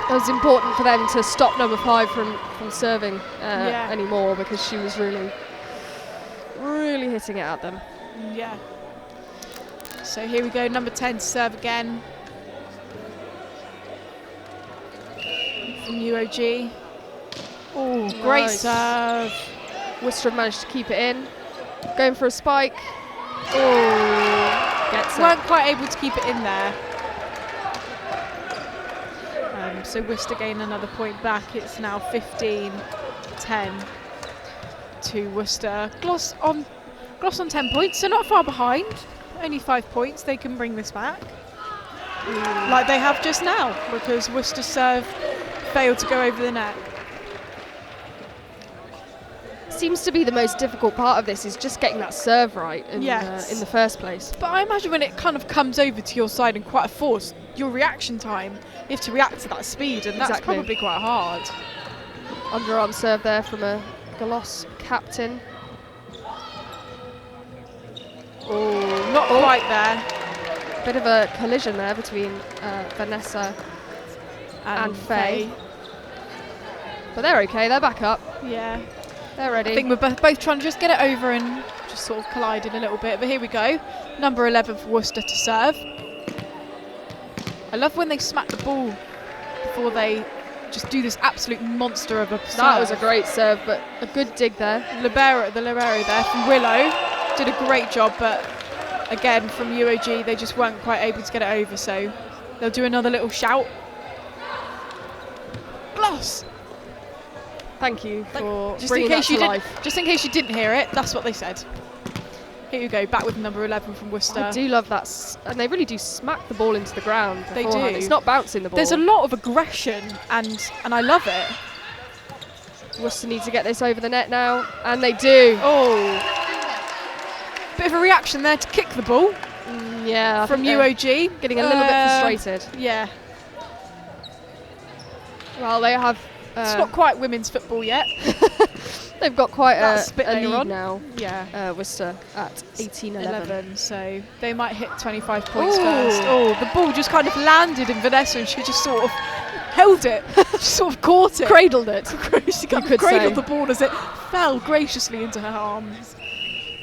It was important for them to stop number 5 from serving anymore, because she was really hitting it at them. Yeah. So here we go, number 10 to serve again. From UoG. Oh, great serve. Worcester have managed to keep it in. Going for a spike. Oh, gets it. Weren't quite able to keep it in there. So Worcester gain another point back. It's now 15-10 to Worcester. Gloss on 10 points, so not far behind. Only 5 points. They can bring this back, like they have just now, because Worcester's serve failed to go over the net. Seems to be the most difficult part of this, is just getting that serve right in the first place. But I imagine when it kind of comes over to your side in quite a force, your reaction time, you have to react to that speed, and that's probably quite hard. Underarm serve there from a Gloucester captain. Oh, not quite there. Bit of a collision there between Vanessa and Faye. But they're okay, they're back up. Yeah. They're ready. I think we're both trying to just get it over and just sort of colliding a little bit. But here we go. Number 11 for Worcester to serve. I love when they smack the ball before they just do this absolute monster of a serve. That was a great serve, but a good dig there. The libero there from Willow did a great job, but again from UoG they just weren't quite able to get it over, so they'll do another little shout. Gloss! Thank you for just bringing that to life. Just in case you didn't hear it, that's what they said. Here you go, back with number 11 from Worcester. I do love that, and they really do smack the ball into the ground. They do. It's not bouncing the ball. There's a lot of aggression, and I love it. Worcester need to get this over the net now, and they do. Oh, bit of a reaction there to kick the ball. Yeah, from UoG, getting a little bit frustrated. Yeah. Well, they have. It's not quite women's football yet. They've got quite a lead on now. Yeah. Worcester at 18-11. So they might hit 25 points first. Oh, the ball just kind of landed in Vanessa, and she just sort of held it. She sort of caught it. Cradled it. She cradled the ball as it fell graciously into her arms.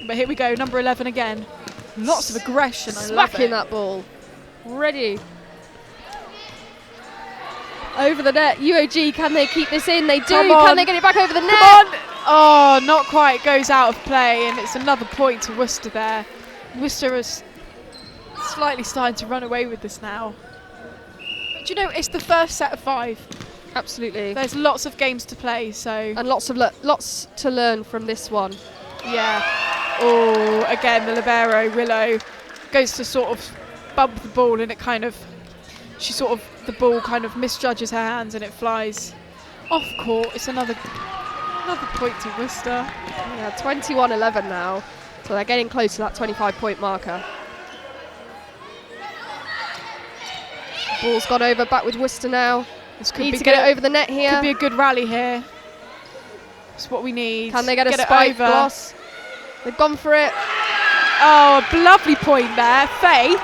But here we go, number 11 again. Lots of aggression. Smacking that ball. Ready. Over the net. UoG, can they keep this in? They do. Can they get it back over the net? Come on. Oh, not quite. Goes out of play, and it's another point to Worcester there. Worcester is slightly starting to run away with this now. But you know, it's the first set of 5. Absolutely. There's lots of games to play, so and lots to learn from this one. Yeah. Oh, again the libero Willow goes to sort of bump the ball, and it kind of the ball kind of misjudges her hands, and it flies off court. It's another point to Worcester. Yeah, 21-11 now. So they're getting close to that 25-point marker. Ball's gone over, back with Worcester now. This could need be to get it over the net here. Could be a good rally here. That's what we need. Can they get a spike? Gloss. They've gone for it. Oh, a lovely point there. Faye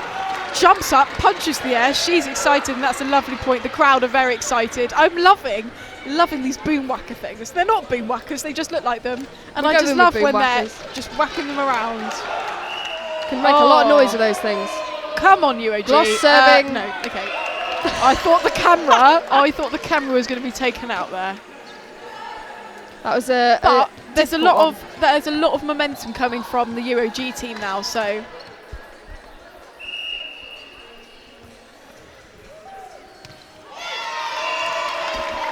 jumps up, punches the air. She's excited, and that's a lovely point. The crowd are very excited. I'm loving these boom whacker things. They're not boom whackers, they just look like them. And I just love when they're just whacking them around. Can make a lot of noise with those things. Come on, UoG. Gloss serving. No, okay. I thought the camera was going to be taken out there. That was but there's a lot of momentum coming from the UoG team now, so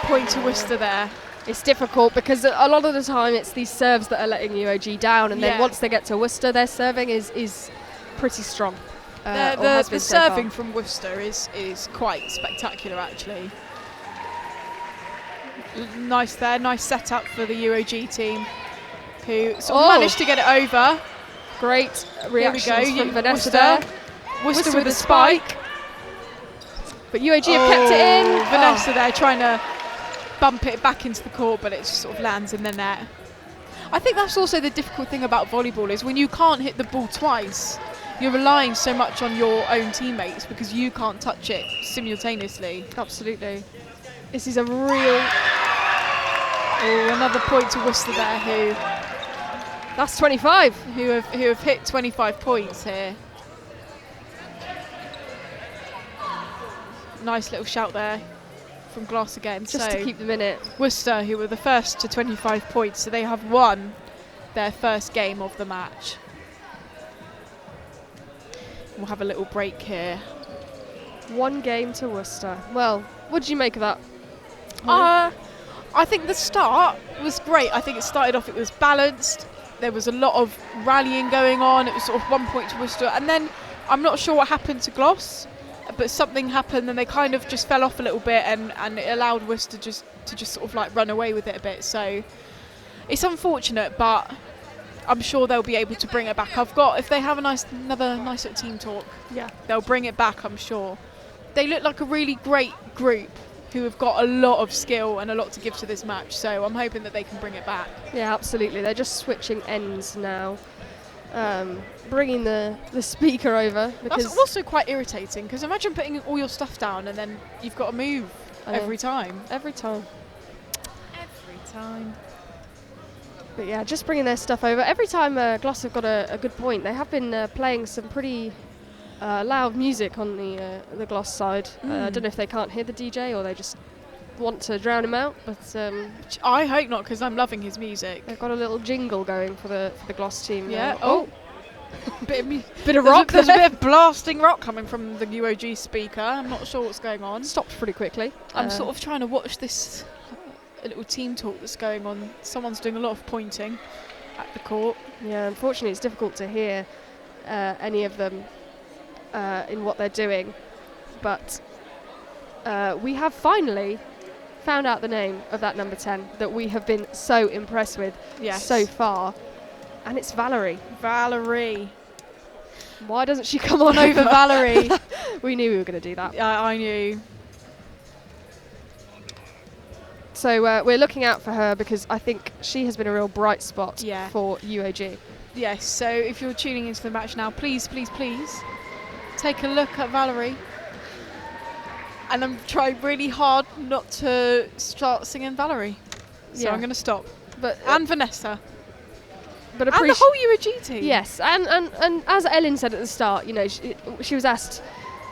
point to Worcester there. It's difficult because a lot of the time it's these serves that are letting UoG down, and then once they get to Worcester, their serving is pretty strong. The serving from Worcester is quite spectacular, actually. Nice there, nice setup for the UoG team, who sort of managed to get it over. Great reactions from Vanessa Worcester. there. Worcester with a spike. But UoG have kept it in. Vanessa there trying to bump it back into the court, but it just sort of lands in the net. I think that's also the difficult thing about volleyball, is when you can't hit the ball twice, you're relying so much on your own teammates because you can't touch it simultaneously. Absolutely. This is a real... another point to Worcester there, who... That's 25. Who have hit 25 points here. Nice little shout there from Gloss again. Just to keep them in it. Worcester, who were the first to 25 points, so they have won their first game of the match. We'll have a little break here. One game to Worcester. Well, what did you make of that? I think the start was great. I think it started off, it was balanced. There was a lot of rallying going on. It was sort of 1 point to Worcester. And then I'm not sure what happened to Gloss, but something happened and they kind of just fell off a little bit, and it allowed Worcester to just sort of like run away with it a bit. So it's unfortunate, but I'm sure they'll be able to bring it back. If they have another nice little team talk, they'll bring it back, I'm sure. They look like a really great group who have got a lot of skill and a lot to give to this match, so I'm hoping that they can bring it back. Yeah, absolutely. They're just switching ends now, bringing the speaker over. Because that's also quite irritating, because imagine putting all your stuff down and then you've got to move every time. Every time. But yeah, just bringing their stuff over. Every time Gloss have got a good point, they have been playing some pretty loud music on the Gloss side. I don't know if they can't hear the DJ or they just want to drown him out, but I hope not, because I'm loving his music. They've got a little jingle going for the Gloss team. Yeah. Bit of rock. There's a bit of blasting rock coming from the UoG speaker. I'm not sure what's going on. Stopped pretty quickly. I'm sort of trying to watch this little team talk that's going on. Someone's doing a lot of pointing at the court. Yeah, unfortunately it's difficult to hear any of them in what they're doing, but we have finally found out the name of that number 10 that we have been so impressed with so far, and it's Valerie. Why doesn't she come on over, Valerie? We knew we were going to do that. I knew. So we're looking out for her because I think she has been a real bright spot for UoG. Yes, so if you're tuning into the match now, please take a look at Valerie. And I'm trying really hard not to start singing Valerie. So I'm going to stop. And Vanessa. But and the whole UoG team. Yes, and as Ellen said at the start, you know, she was asked,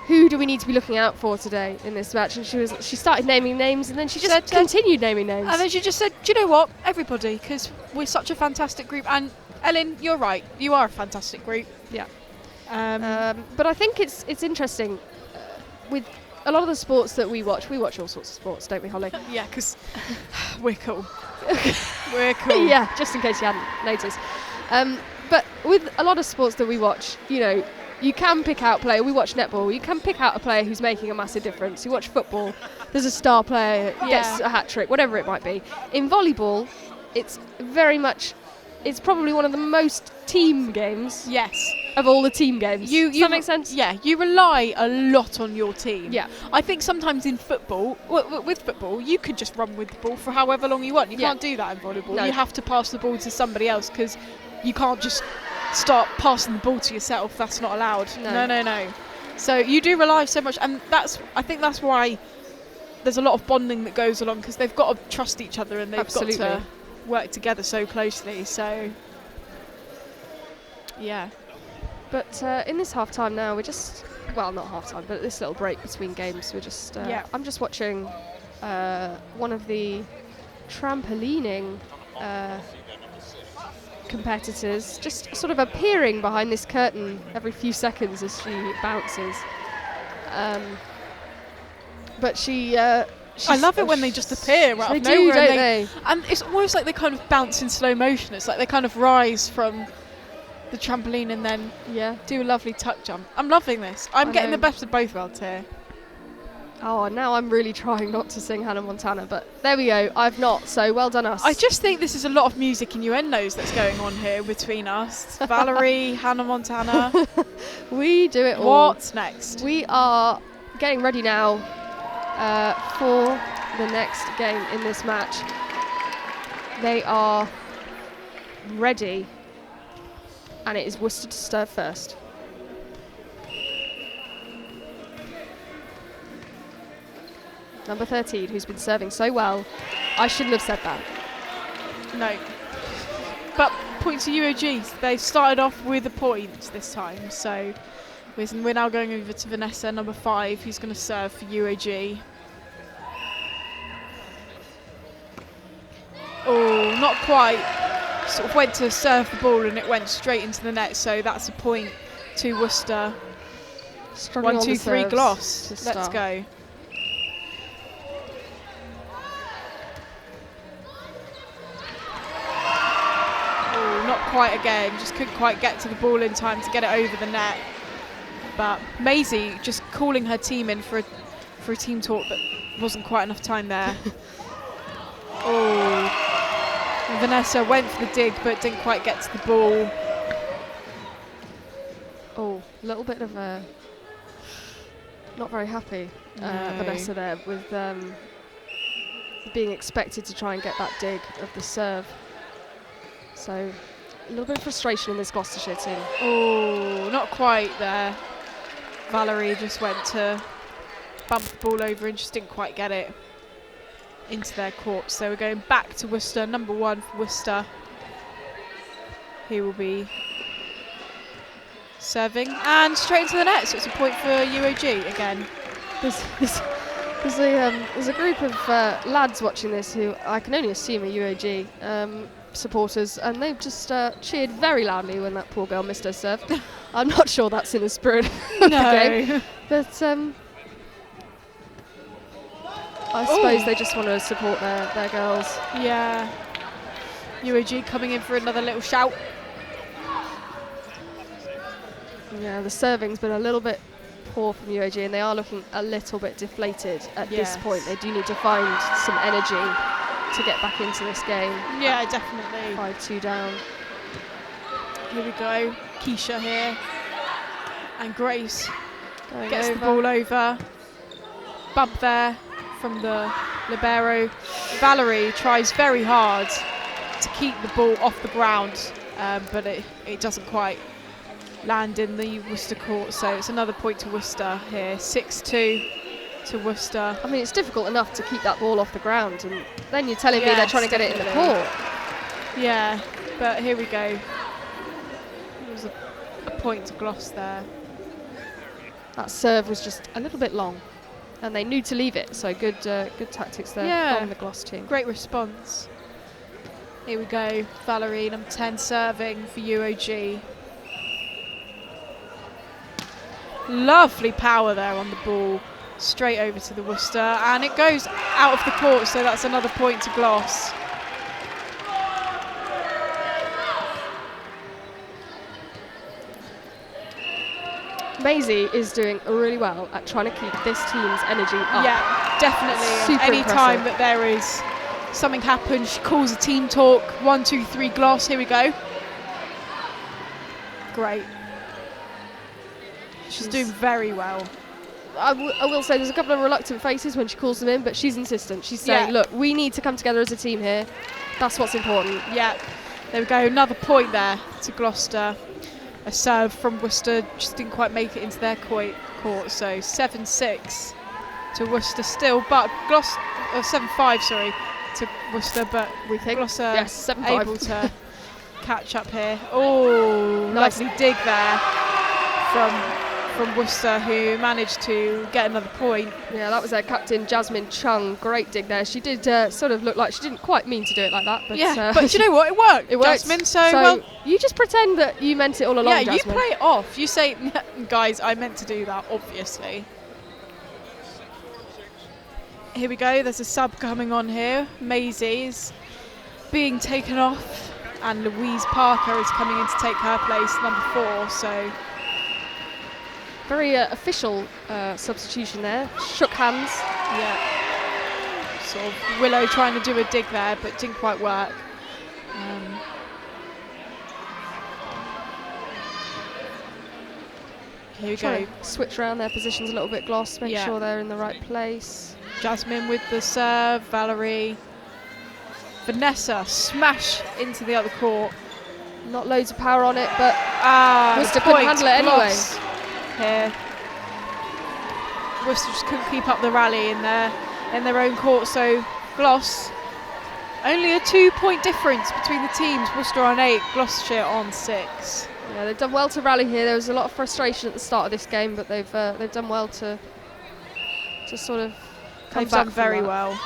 who do we need to be looking out for today in this match? And she started naming names, and then she just continued naming names. And then she just said, do you know what? Everybody, because we're such a fantastic group. And Ellen, you're right. You are a fantastic group. Yeah. But I think it's interesting with a lot of the sports that we watch all sorts of sports, don't we, Holly? Yeah, because we're cool. We're cool. Yeah, just in case you hadn't noticed. But with a lot of sports that we watch, you know, you can pick out player. We watch netball. You can pick out a player who's making a massive difference. You watch football. There's a star player gets a hat trick, whatever it might be. In volleyball, it's very much it's probably one of the most team games. Yes. Of all the team games. Does that make sense? Yeah, you rely a lot on your team. Yeah. I think sometimes in football, with football, you can just run with the ball for however long you want. You can't do that in volleyball. No. You have to pass the ball to somebody else because you can't just start passing the ball to yourself. That's not allowed. No. So you do rely so much, and I think that's why there's a lot of bonding that goes along, because they've got to trust each other and they've got to work together so closely. So yeah. But in this half-time now, we're just, well, not half-time, but this little break between games, we're just, I'm just watching one of the trampolining competitors just sort of appearing behind this curtain every few seconds as she bounces. But I love it when they just appear right out of nowhere. Don't they? And it's almost like they kind of bounce in slow motion. It's like they kind of rise from the trampoline and then do a lovely tuck jump. I'm loving this. I'm getting the best of both worlds here. Oh, now I'm really trying not to sing Hannah Montana, but there we go. I've not, so well done us. I just think this is a lot of music innuendos that's going on here between us. Valerie, Hannah Montana. We do it all. What's next? We are getting ready now for the next game in this match. They are ready. And it is Worcester to serve first. Number 13, who's been serving so well. I shouldn't have said that. No. But point to UoG. They started off with a point this time. So we're now going over to Vanessa, number 5, who's going to serve for UoG. Oh, not quite. Sort of went to serve the ball and it went straight into the net, so that's a point to Worcester. 1, 2, 3, Gloss. Let's go. Oh, not quite again. Just couldn't quite get to the ball in time to get it over the net. But Maisie just calling her team in for a team talk, but wasn't quite enough time there. Oh. Vanessa went for the dig but didn't quite get to the ball. Oh, a little bit of a not very happy Vanessa there with being expected to try and get that dig of the serve. So a little bit of frustration in this Gloucestershire team. Oh, not quite there. Valerie just went to bump the ball over and just didn't quite get it into their court. So we're going back to Worcester, number 1 for Worcester. He will be serving and straight into the net, so it's a point for UoG again. There's a group of lads watching this who I can only assume are UoG supporters, and they've just cheered very loudly when that poor girl missed her serve. I'm not sure that's in the spirit of the game, but I suppose they just want to support their girls. Yeah. UoG coming in for another little shout. Yeah, the serving's been a little bit poor from UoG, and they are looking a little bit deflated at this point. They do need to find some energy to get back into this game. Yeah, definitely. 5-2 down. Here we go. Keisha here. And Grace gets the ball over. Bump there from the libero. Valerie tries very hard to keep the ball off the ground, but it doesn't quite land in the Worcester court, so it's another point to Worcester here. 6-2 to Worcester. I mean, it's difficult enough to keep that ball off the ground, and then you're telling me they're trying to get it in the court. Yeah, but here we go. It was a point to Gloss there. That serve was just a little bit long, and they knew to leave it, so good tactics there from the Gloss team. Great response. Here we go, Valerie, number 10, serving for UoG. Lovely power there on the ball, straight over to the Worcester, and it goes out of the court, so that's another point to Gloss. Maisie is doing really well at trying to keep this team's energy up. Yeah, definitely. Super Any impressive. time that there is something happens. She calls a team talk. 1, 2, 3, Gloss. Here we go. Great. She's doing very well. I will say there's a couple of reluctant faces when she calls them in, but she's insistent. She's saying, look, we need to come together as a team here. That's what's important. Yeah. There we go. Another point there to Gloucester. A serve from Worcester just didn't quite make it into their court. So 7-6 to Worcester still, but Gloucester 7-5, sorry, to Worcester, but we think Gloucester yes, able to catch up here. Oh, nice. Lovely dig there from Worcester, who managed to get another point. Yeah, that was their captain, Jasmine Chung. Great dig there. She did sort of look like she didn't quite mean to do it like that. But yeah, but you know what? It worked, Jasmine. So well, you just pretend that you meant it all along, yeah, Jasmine. You play it off. You say, guys, I meant to do that, obviously. Here we go. There's a sub coming on here. Maisie's being taken off, and Louise Parker is coming in to take her place, number 4. So very official substitution there. Shook hands. Yeah. Sort of Willow trying to do a dig there, but didn't quite work. Here we go. Switch around their positions a little bit, Gloss. Make sure they're in the right place. Jasmine with the serve. Valerie. Vanessa smash into the other court. Not loads of power on it, but Worcester couldn't handle it anyway. Here, Worcester just couldn't keep up the rally in their own court. So Gloss, only a 2-point difference between the teams. Worcester on 8, Gloucestershire on 6. Yeah, they've done well to rally here. There was a lot of frustration at the start of this game, but they've done well to sort of come They've back done very well.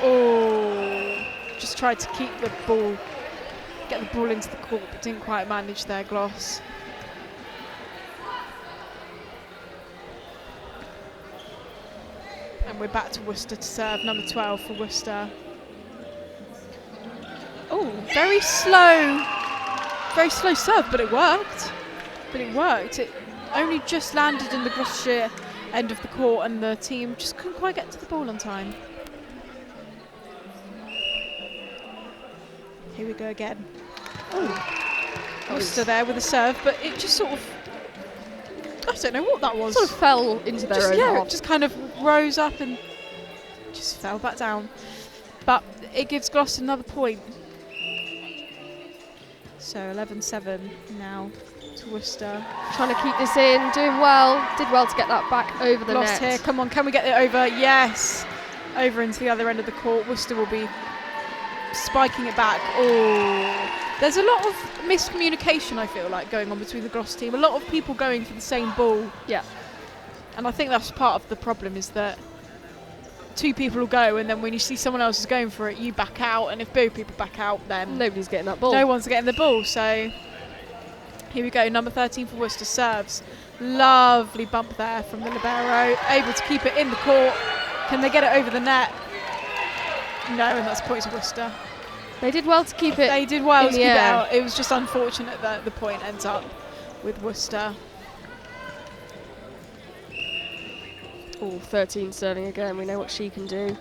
Oh, just tried to keep the ball, get the ball into the court, but didn't quite manage there, Gloss. And we're back to Worcester to serve, number 12 for Worcester. Oh, very slow serve, but it worked. It only just landed in the Gloucestershire end of the court, and the team just couldn't quite get to the ball on time. Here we go again. Worcester there with a serve, but it just sort of, I don't know what that was. Sort of fell into their own half. It just kind of rose up and just fell back down. But it gives Gloucester another point. So 11-7 now to Worcester. Trying to keep this in, doing well. Did well to get that back over the Lost net. Here, come on, can we get it over? Yes! Over into the other end of the court. Worcester will be spiking it back. Oh, there's a lot of miscommunication, I feel like, going on between the Gloucester team. A lot of people going for the same ball. Yeah. And I think that's part of the problem, is that 2 people will go, and then when you see someone else is going for it, you back out, and if both people back out, then nobody's getting that ball. No one's getting the ball. So here we go, number 13 for Worcester serves. Lovely bump there from the libero, able to keep it in the court. Can they get it over the net? No, and that's point to Worcester. They did well to keep it. They did well to keep it out. It was just unfortunate that the point ends up with Worcester. Oh, 13 Sterling again. We know what she can do.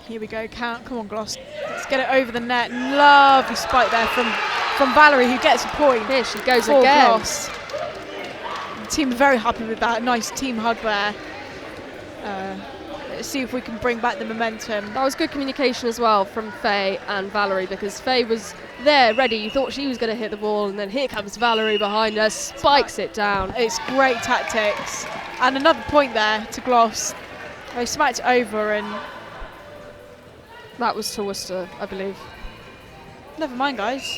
Here we go. Come on, Gloss. Let's get it over the net. Lovely spike there from Valerie, who gets a point. Here she goes again. Gloss. The team are very happy with that. Nice team hug there. Let's see if we can bring back the momentum. That was good communication as well from Faye and Valerie, because Faye was there ready. You thought she was going to hit the ball, and then here comes Valerie behind her, spikes it down. It's great tactics. And another point there to Gloss. They smacked it over, and that was to Worcester, I believe. Never mind, guys.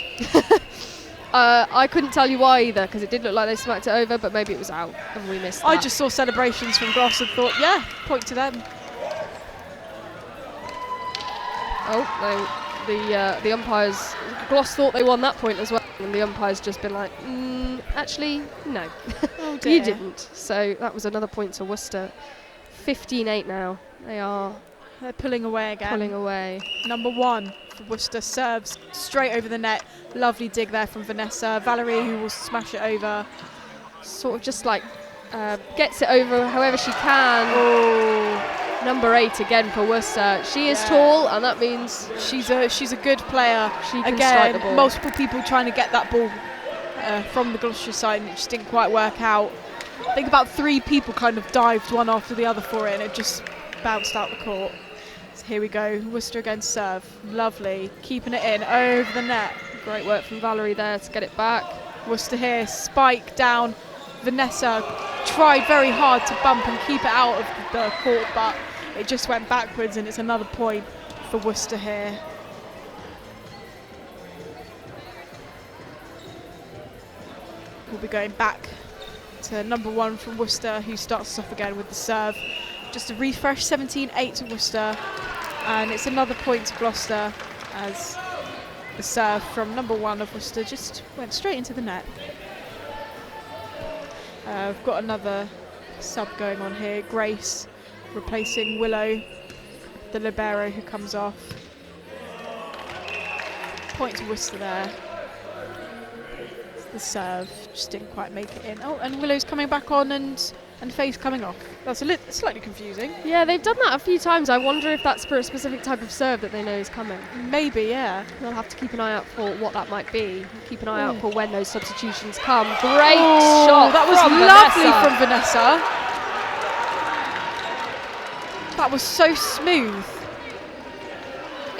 I couldn't tell you why either, because it did look like they smacked it over, but maybe it was out and we missed that. I just saw celebrations from Gloss and thought, yeah, point to them. Oh, no, the umpires, Gloss thought they won that point as well, and the umpire's just been like, actually, no. Oh dear. You didn't. So that was another point to Worcester. 15-8 now. They're pulling away again. Pulling away. Number 1 for Worcester serves straight over the net. Lovely dig there from Vanessa. Valerie, who will smash it over. Sort of just like Gets it over however she can. Oh. Number 8 again for Worcester. She is tall, and that means she's a good player. She can strike the ball. Multiple people trying to get that ball from the Gloucestershire side, and it just didn't quite work out. I think about 3 people kind of dived one after the other for it, and it just bounced out the court. So here we go, Worcester against serve. Lovely, keeping it in over the net. Great work from Valerie there to get it back. Worcester here, spike down. Vanessa tried very hard to bump and keep it out of the court, but it just went backwards, and it's another point for Worcester here. We'll be going back to number 1 from Worcester, who starts us off again with the serve. Just a refresh, 17-8 to Worcester, and it's another point to Gloucester as the serve from number 1 of Worcester just went straight into the net. We've got another sub going on here, Grace replacing Willow, the libero who comes off. Point to Worcester there. The serve just didn't quite make it in. Oh, and Willow's coming back on and Faye's coming off. That's slightly confusing. Yeah, they've done that a few times. I wonder if that's for a specific type of serve that they know is coming. Maybe, yeah. We'll have to keep an eye out for what that might be. Keep an eye out for when those substitutions come. Great shot. That was lovely from Vanessa. That was so smooth.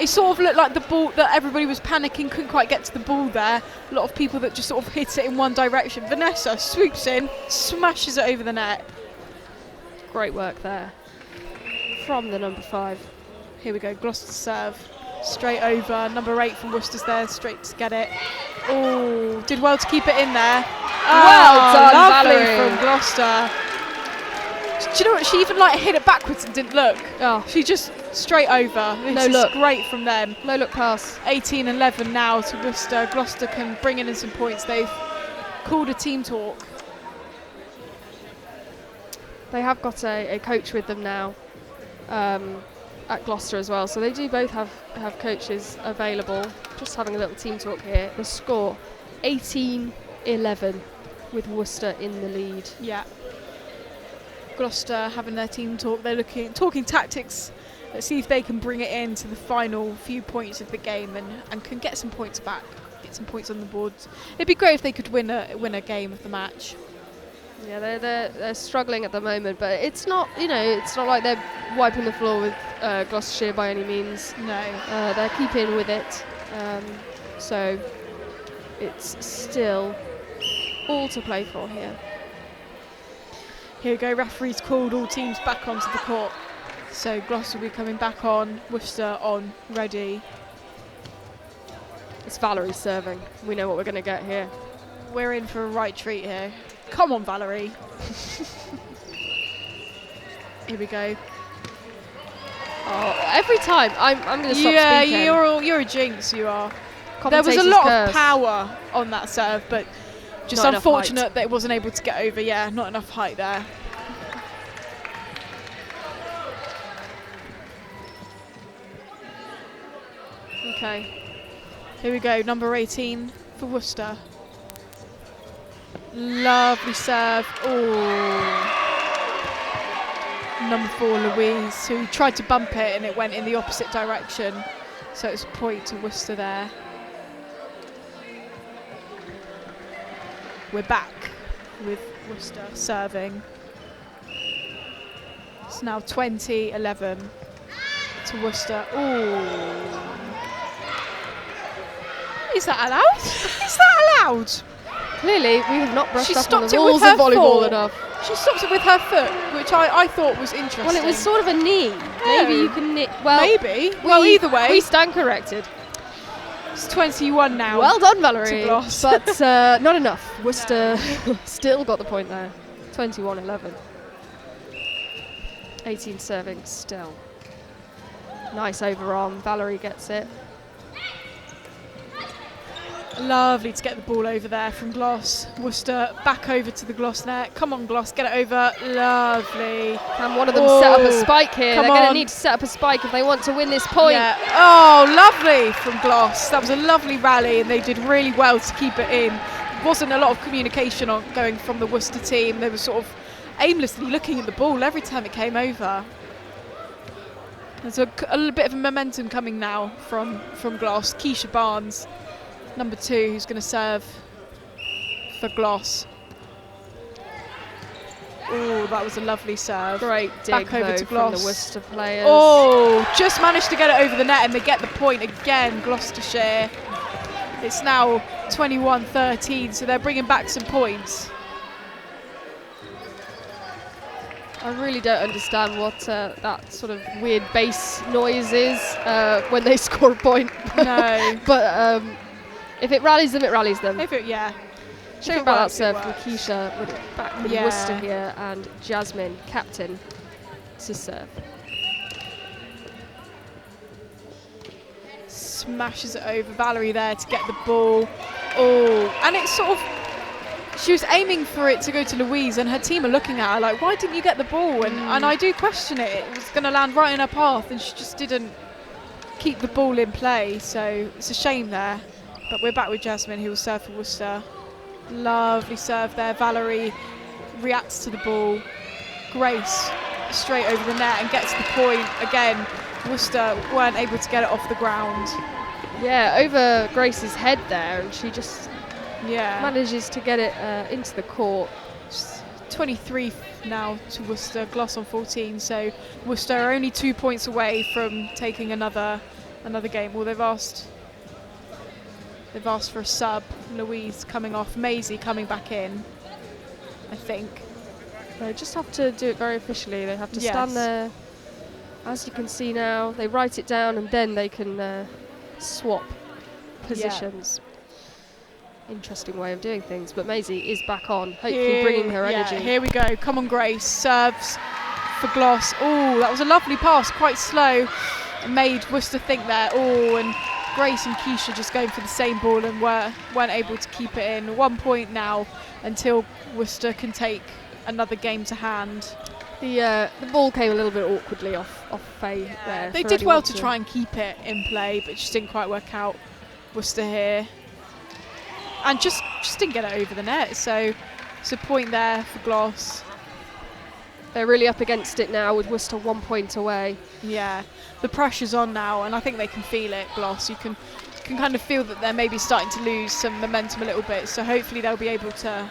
It sort of looked like the ball that everybody was panicking, couldn't quite get to the ball there. A lot of people that just sort of hit it in one direction. Vanessa swoops in, smashes it over the net. Great work there from the number 5. Here we go, Gloucester serve. Straight over, number 8 from Worcester's there, straight to get it. Oh, did well to keep it in there. Well done, lovely Valerie. from Gloucester. Do you know what? She even hit it backwards and didn't look. Oh, she just straight over. No look. Great from them. No look pass. 18-11 now to Worcester. Gloucester can bring in some points. They've called a team talk. They have got a coach with them now at Gloucester as well. So they do both have coaches available. Just having a little team talk here. The score 18-11 with Worcester in the lead. Yeah. Gloucester having their team talk. They're talking tactics. Let's see if they can bring it into the final few points of the game and can get some points back, get some points on the board. It'd be great if they could win a game of the match. Yeah, they're struggling at the moment, but it's not like they're wiping the floor with Gloucestershire by any means. No, they're keeping with it, so it's still all to play for here. Here we go, referees called all teams back onto the court. So Gloucester will be coming back on, Worcester on, ready. It's Valerie serving. We know what we're going to get here. We're in for a right treat here. Come on, Valerie. Here we go. Oh, every time I'm going to stop speaking. Yeah, you're a jinx, you are. There was a lot of power on that serve, but just unfortunate that it wasn't able to get over. Yeah, not enough height there. Okay, here we go, number 18 for Worcester. Lovely serve. Oh, number 4 Louise, who tried to bump it and it went in the opposite direction. So it's a point to Worcester there. We're back with Worcester serving. It's now 20-11 to Worcester. Oh. Is that allowed? Is that allowed? Clearly, we have not brushed up on the rules of volleyball enough. She stopped it with her foot, which I thought was interesting. Well, it was sort of a knee. Yeah. Maybe you can knit. Well, maybe. Well, either way. We stand corrected. It's 21 now. Well done, Valerie. But not enough. Worcester still got the point there. 21-11. 18 serving still. Nice overarm. Valerie gets it. Lovely to get the ball over there from Gloss. Worcester back over to the Gloss net. Come on, Gloss, get it over. Lovely. Can one of them set up a spike here? They're going to need to set up a spike if they want to win this point. Yeah. Oh, lovely from Gloss. That was a lovely rally and they did really well to keep it in. Wasn't a lot of communication going from the Worcester team. They were sort of aimlessly looking at the ball every time it came over. There's a little bit of momentum coming now from Gloss. Keisha Barnes, number 2, who's going to serve for Gloss. Oh, that was a lovely serve. Great dig back over to Gloss. from the Worcester players. Oh, just managed to get it over the net, and they get the point again, Gloucestershire. It's now 21-13, so they're bringing back some points. I really don't understand what that sort of weird bass noise is when they score a point. No. But if it rallies them, it rallies them. Yeah. Shame about that serve from Keisha, with it back with Worcester here, and Jasmine, captain, to serve. Smashes it over. Valerie there to get the ball. Oh, and it's sort of, she was aiming for it to go to Louise, and her team are looking at her like, why didn't you get the ball? And I do question it. It was going to land right in her path, and she just didn't keep the ball in play. So it's a shame there. But we're back with Jasmine, who will serve for Worcester. Lovely serve there. Valerie reacts to the ball. Grace straight over the net and gets the point. Again, Worcester weren't able to get it off the ground. Yeah, over Grace's head there, and she just manages to get it into the court. 23 now to Worcester, Gloss on 14, so Worcester are only 2 points away from taking another game. Well, they've asked for a sub. Louise coming off, Maisie coming back in, I think. They just have to do it very officially. They have to stand there. As you can see now, they write it down and then they can swap positions. Interesting way of doing things, but Maisie is back on, hopefully bringing her energy. Here we go. Come on, Grace. Serves for Gloss. Oh, that was a lovely pass, quite slow. Made Worcester think there. Oh, and Grace and Keisha just going for the same ball and weren't able to keep it in. 1 point now until Worcester can take another game to hand. The ball came a little bit awkwardly off Faye there. They did well to try and keep it in play, but just didn't quite work out. Worcester here. And just didn't get it over the net, so it's a point there for Gloss. They're really up against it now with Worcester 1 point away. Yeah, the pressure's on now, and I think they can feel it, Gloss. You can kind of feel that they're maybe starting to lose some momentum a little bit, so hopefully they'll be able to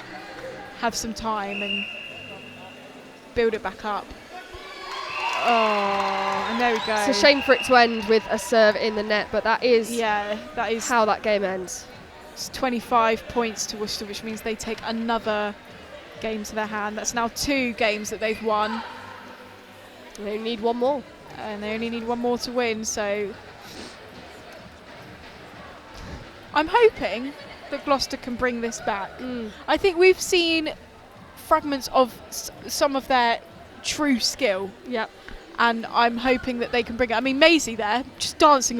have some time and build it back up. Oh, and there we go. It's a shame for it to end with a serve in the net, but that is how that game ends. It's 25 points to Worcester, which means they take another game to their hand. That's now 2 games that they've won. They need one more. And they only need one more to win, so I'm hoping that Gloucester can bring this back. I think we've seen fragments of some of their true skill. Yep. And I'm hoping that they can bring it. I mean, Maisie there, just dancing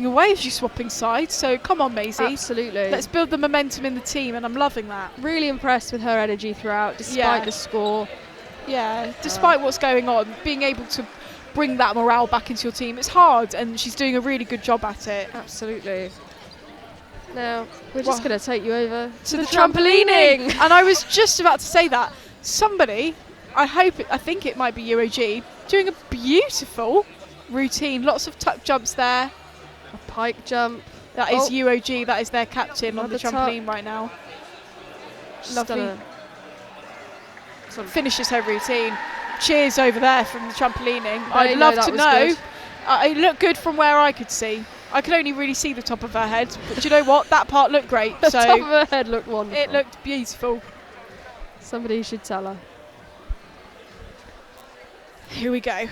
away as she's swapping sides. So come on, Maisie. Absolutely. Let's build the momentum in the team, and I'm loving that. Really impressed with her energy throughout, despite the score. Yeah, despite what's going on, being able to bring that morale back into your team, it's hard, and she's doing a really good job at it. Absolutely. Now, we're just going to take you over to the trampolining. And I was just about to say that. Somebody, I think it might be UoG, doing a beautiful routine. Lots of tuck jumps there. A pike jump. That is UoG, that is their captain on the trampoline right now. Lovely. Finishes her routine. Cheers over there from the trampolining. I'd love to know. It looked good from where I could see. I could only really see the top of her head, but do you know what? That part looked great. The top of her head looked wonderful. It looked beautiful. Somebody should tell her. Here we go.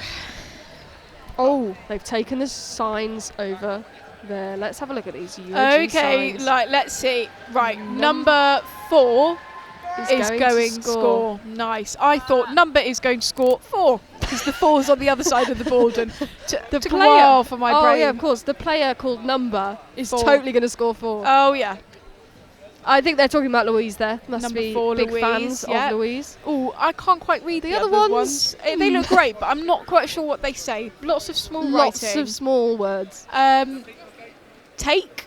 Oh, they've taken the signs over there. Let's have a look at these UoG signs. Let's see. Right, number 4 is going to score. Nice. I thought number is going to score 4 because the 4's on the other side of the board, and the took player, a while for my brain. Oh yeah, of course. The player called number is totally going to score 4. Oh yeah. I think they're talking about Louise there. Must number be 4, big Louise, fans of Louise. Oh, I can't quite read the other ones. They look great, but I'm not quite sure what they say. Lots of small writing. Lots of small words. Take.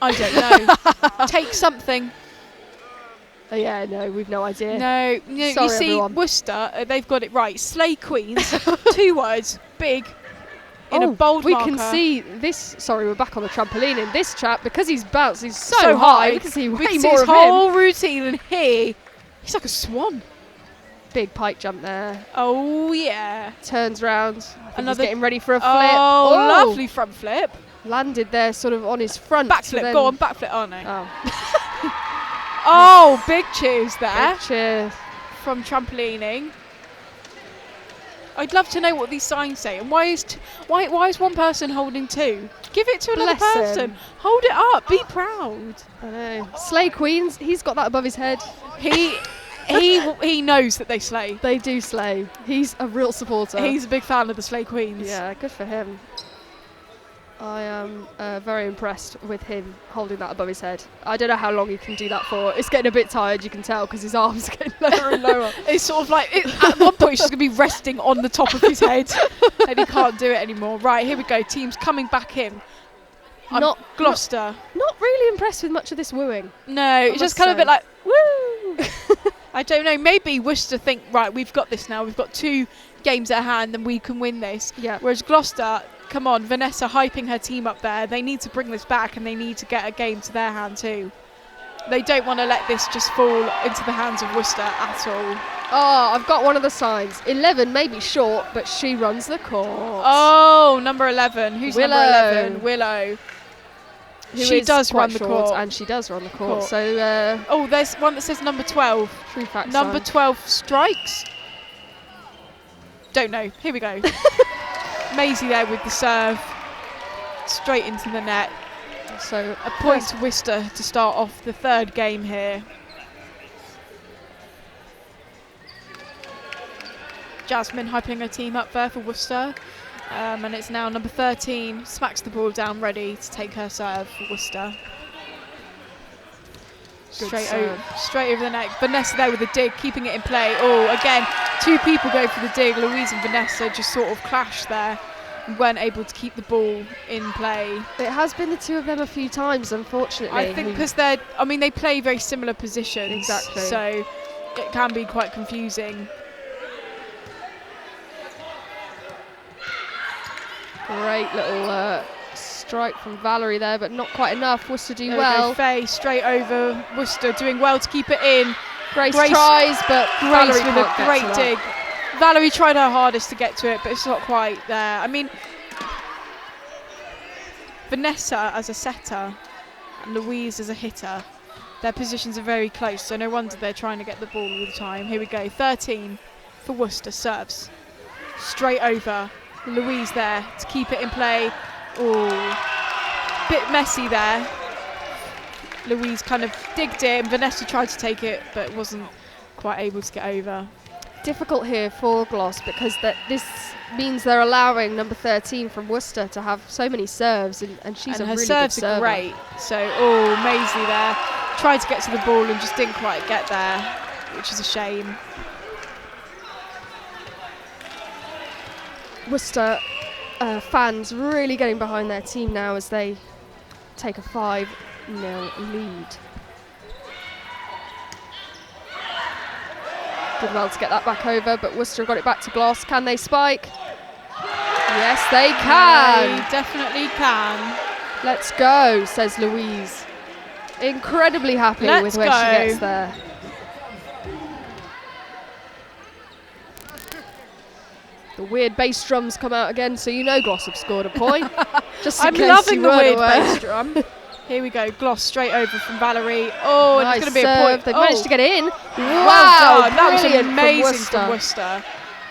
I don't know. Take something. Yeah, no, we've no idea. No, Sorry, you see, everyone. Worcester, they've got it right. Slay Queens, 2 words, big, in a bold we marker. can see this. Sorry, we're back on the trampoline in this chap because he's bounced. He's so high. We can see way see more his of him. whole routine, and here, he's like a swan. Big pike jump there. Oh, yeah. Turns round. He's getting ready for a flip. Oh, lovely front flip. Landed there sort of on his front. Backflip, go on, backflip. Oh, no. Oh. Oh, big cheers there. Big cheers. From trampolining. I'd love to know what these signs say. And why is one person holding 2? Give it to another Bless person. him. Hold it up. Be proud. I know. Slay Queens. He's got that above his head. He knows that they slay. They do slay. He's a real supporter. He's a big fan of the Slay Queens. Yeah, good for him. I am very impressed with him holding that above his head. I don't know how long he can do that for. It's getting a bit tired, you can tell, because his arms are getting lower and lower. It's sort of like, at one point, he's just going to be resting on the top of his head, and he can't do it anymore. Right, here we go. Teams coming back in. Gloucester. Not really impressed with much of this wooing. No, it's just kind of a bit like, woo! I don't know. Maybe Worcester think, right, we've got this now. We've got 2 games at hand, and we can win this. Yeah. Whereas Gloucester, come on, Vanessa hyping her team up there. They need to bring this back, and they need to get a game to their hand too. They don't want to let this just fall into the hands of Worcester at all. Oh, I've got one of the signs. 11 may be short, but she runs the court. Oh, number 11. Who's Willow. number 11? Willow. She does run the court. And she does run the court. So, oh, there's one that says number 12. True fact Number sign. 12 strikes. Don't know. Here we go. Maisie there with the serve. Straight into the net. So a point to Worcester to start off the 3rd game here. Jasmine hyping her team up there for Worcester. And it's now number 13, smacks the ball down, ready to take her serve for Worcester. Straight over the net. Vanessa there with a dig, keeping it in play. Oh, again, 2 people go for the dig. Louise and Vanessa just sort of clashed there and weren't able to keep the ball in play. It has been the 2 of them a few times, unfortunately. I think because they play very similar positions. Exactly. So it can be quite confusing. Great little strike from Valerie there, but not quite enough. Worcester do well. Faye straight over. Worcester doing well to keep it in. Grace tries, but Grace Valerie with a great dig. Valerie tried her hardest to get to it, but it's not quite there. I mean, Vanessa as a setter and Louise as a hitter, their positions are very close, so no wonder they're trying to get the ball all the time. Here we go. 13 for Worcester. Serves straight over. Louise there to keep it in play. Oh, bit messy there. Louise kind of digged it, and Vanessa tried to take it, but wasn't quite able to get over. Difficult here for Gloss because this means they're allowing number 13 from Worcester to have so many serves, and she's and a her really serves good server. are great. So, oh, Maisie there tried to get to the ball and just didn't quite get there, which is a shame. Worcester fans really getting behind their team now as they take a 5-0 lead. Did well to get that back over, but Worcester got it back to Gloss. Can they spike? Yes, they can. They definitely can. Let's go, says Louise. Incredibly happy with where she gets there. The weird bass drums come out again, so you know Gloss have scored a point. Just in I'm case loving you the weren't weird aware. bass drum. Here we go, Gloss straight over from Valerie. Oh, nice and it's going to be a serve. point. They've managed to get it in. Well done. That was Brilliant amazing from Worcester.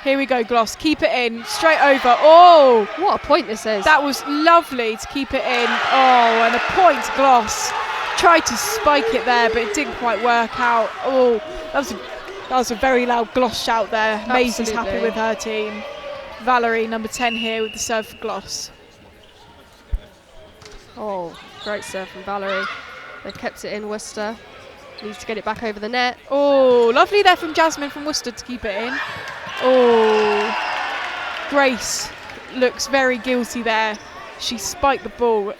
Here we go, Gloss. Keep it in. Straight over. Oh. What a point this is. That was lovely to keep it in. Oh, and a point to Gloss. Tried to spike it there, but it didn't quite work out. Oh, that was a very loud Gloss shout there. Maisie's happy with her team. Valerie, number 10 here with the serve for Gloss. Oh, great serve from Valerie. They've kept it in, Worcester. Needs to get it back over the net. Oh, lovely there from Jasmine from Worcester to keep it in. Oh, Grace looks very guilty there. She spiked the ball.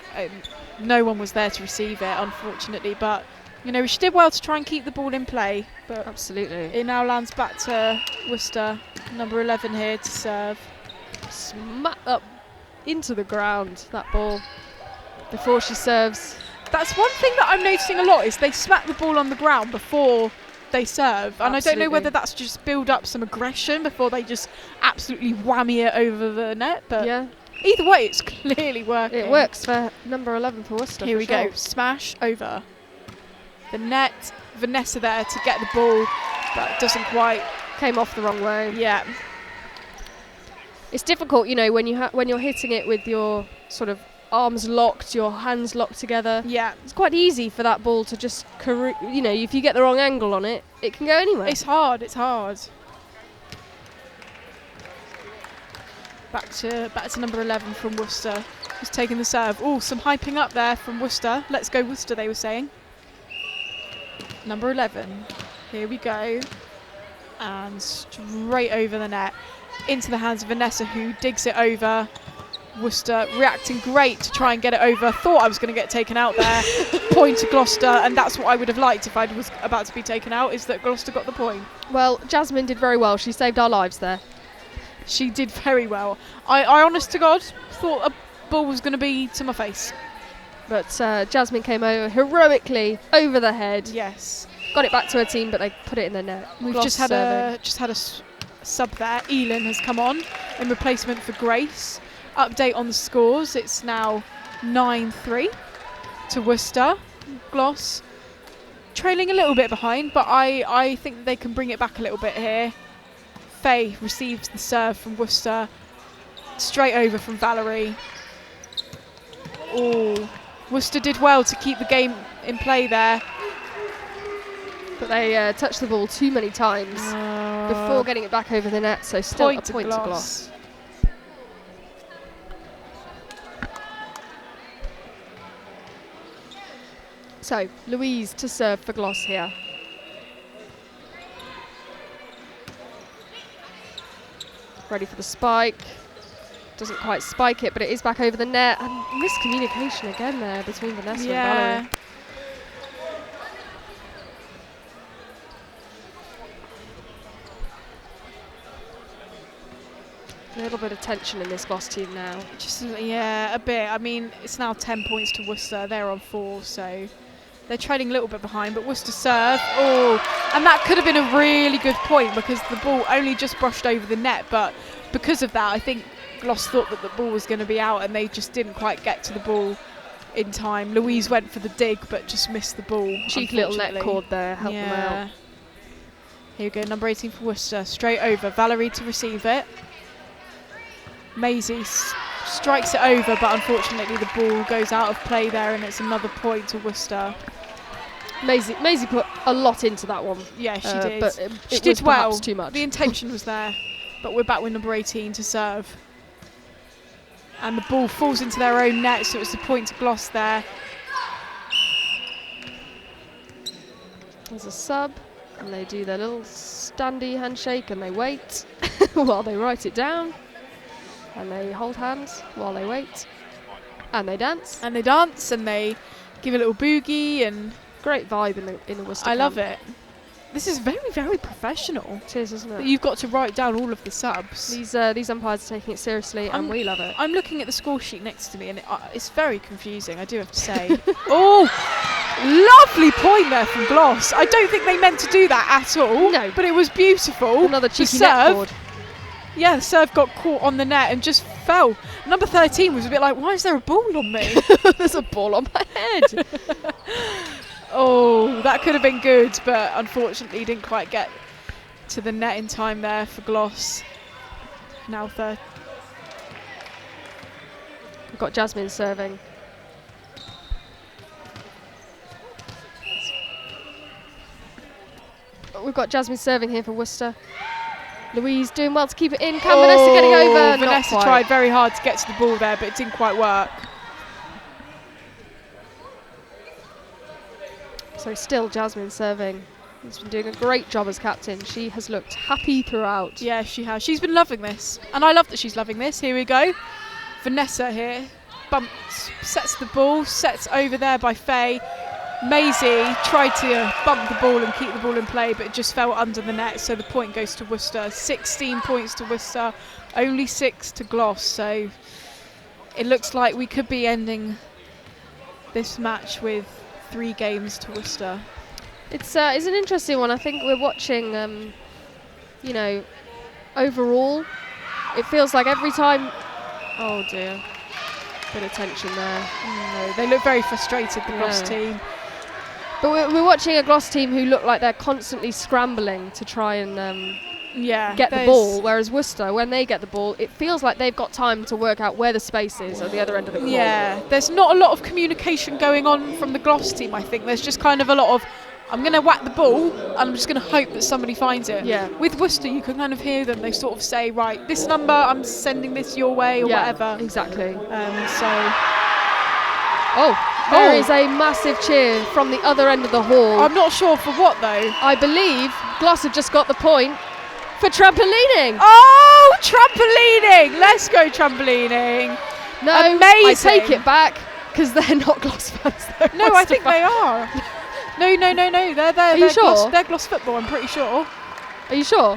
No one was there to receive it, unfortunately, but You know, she did well to try and keep the ball in play, but absolutely, it now lands back to Worcester, number 11 here to serve. Smack up into the ground, that ball, before she serves. That's one thing that I'm noticing a lot, is they smack the ball on the ground before they serve. And I don't know whether that's just build up some aggression before they just absolutely whammy it over the net, but yeah, either way, it's clearly working. It works for number 11 for Worcester. Here we go, smash over the net. Vanessa there to get the ball, but doesn't quite. Came off the wrong way. Yeah. It's difficult, you know, when you're hitting it with your sort of arms locked, your hands locked together. Yeah. It's quite easy for that ball to just, you know, if you get the wrong angle on it, it can go anywhere. It's hard. It's hard. Back to number 11 from Worcester, who's taking the serve. Oh, some hyping up there from Worcester. Let's go Worcester, they were saying. Number 11. Here we go. And straight over the net. Into the hands of Vanessa, who digs it over. Worcester reacting great to try and get it over. Thought I was going to get taken out there. Point to Gloucester, and that's what I would have liked if I was about to be taken out, is that Gloucester got the point. Well, Jasmine did very well. She saved our lives there. She did very well. I honest to God, thought a ball was going to be to my face. But Jasmine came over heroically over the head. Yes. Got it back to her team, but they put it in the net. We've just had a sub there. Elin has come on in replacement for Grace. Update on the scores. It's now 9-3 to Worcester. Gloss trailing a little bit behind, but I think that they can bring it back a little bit here. Faye receives the serve from Worcester. Straight over from Valerie. Oh, Worcester did well to keep the game in play there. But they touched the ball too many times before getting it back over the net, so still a point to Gloss. So, Louise to serve for Gloss here. Ready for the spike. Doesn't quite spike it, but it is back over the net. And miscommunication again there between Vanessa and Valerie. A little bit of tension in this Gloss team now. Just a bit. I mean, it's now 10 points to Worcester. They're on 4, so they're trailing a little bit behind. But Worcester serve. Oh, and that could have been a really good point because the ball only just brushed over the net. But because of that, I think Gloss thought that the ball was going to be out, and they just didn't quite get to the ball in time. Louise went for the dig, but just missed the ball. Cheeky little net cord there, helped them out. Here we go, number 18 for Worcester. Straight over. Valerie to receive it. Maisie strikes it over, but unfortunately the ball goes out of play there, and it's another point to Worcester. Maisie put a lot into that one. Yeah, she did. But she did well. Too much. The intention was there, but we're back with number 18 to serve. And the ball falls into their own net, so it's a point to Gloss there. There's a sub, and they do their little standy handshake, and they wait while they write it down. And they hold hands while they wait. And they dance. And they dance, and they give a little boogie, and great vibe in the Worcester camp. love it. This is very, very professional. It is, isn't it? You've got to write down all of the subs. These umpires are taking it seriously, and we love it. I'm looking at the score sheet next to me, and it's very confusing, I do have to say. Oh, lovely point there from Gloss. I don't think they meant to do that at all. No. But it was beautiful. Another cheeky net cord. Yeah, the serve got caught on the net and just fell. Number 13 was a bit like, why is there a ball on me? There's a ball on my head. Oh, that could have been good, but unfortunately didn't quite get to the net in time there for Gloss. Now third. We've got Jasmine serving. We've got Jasmine serving here for Worcester. Louise doing well to keep it in. Can Vanessa getting over? Vanessa tried very hard to get to the ball there, but it didn't quite work. So still Jasmine serving. She's been doing a great job as captain. She has looked happy throughout. Yeah, she has. She's been loving this. And I love that she's loving this. Here we go. Vanessa here. Bumps, sets the ball, sets over there by Faye. Maisie tried to bump the ball and keep the ball in play, but it just fell under the net, so the point goes to Worcester. 16 points to Worcester, only 6 to Gloucester, so it looks like we could be ending this match with 3 games to Worcester. It's an interesting one. I think we're watching, you know, overall, it feels like every time... Oh dear, bit of tension there. No, they look very frustrated, the Gloucester team. But we're watching a Gloucester team who look like they're constantly scrambling to try and get the ball, whereas Worcester, when they get the ball, it feels like they've got time to work out where the space is at the other end of the court. Yeah, there's not a lot of communication going on from the Gloucester team, I think. There's just kind of a lot of, I'm going to whack the ball, and I'm just going to hope that somebody finds it. Yeah. With Worcester, you can kind of hear them. They sort of say, right, this number, I'm sending this your way, or whatever. Exactly. There is a massive cheer from the other end of the hall. I'm not sure for what, though. I believe Gloucester just got the point for trampolining. Oh, trampolining! Let's go trampolining. No, amazing. I take it back, because they're not Gloucester fans. No, I think they are. No. Are you sure? They're Gloucester football, I'm pretty sure. Are you sure?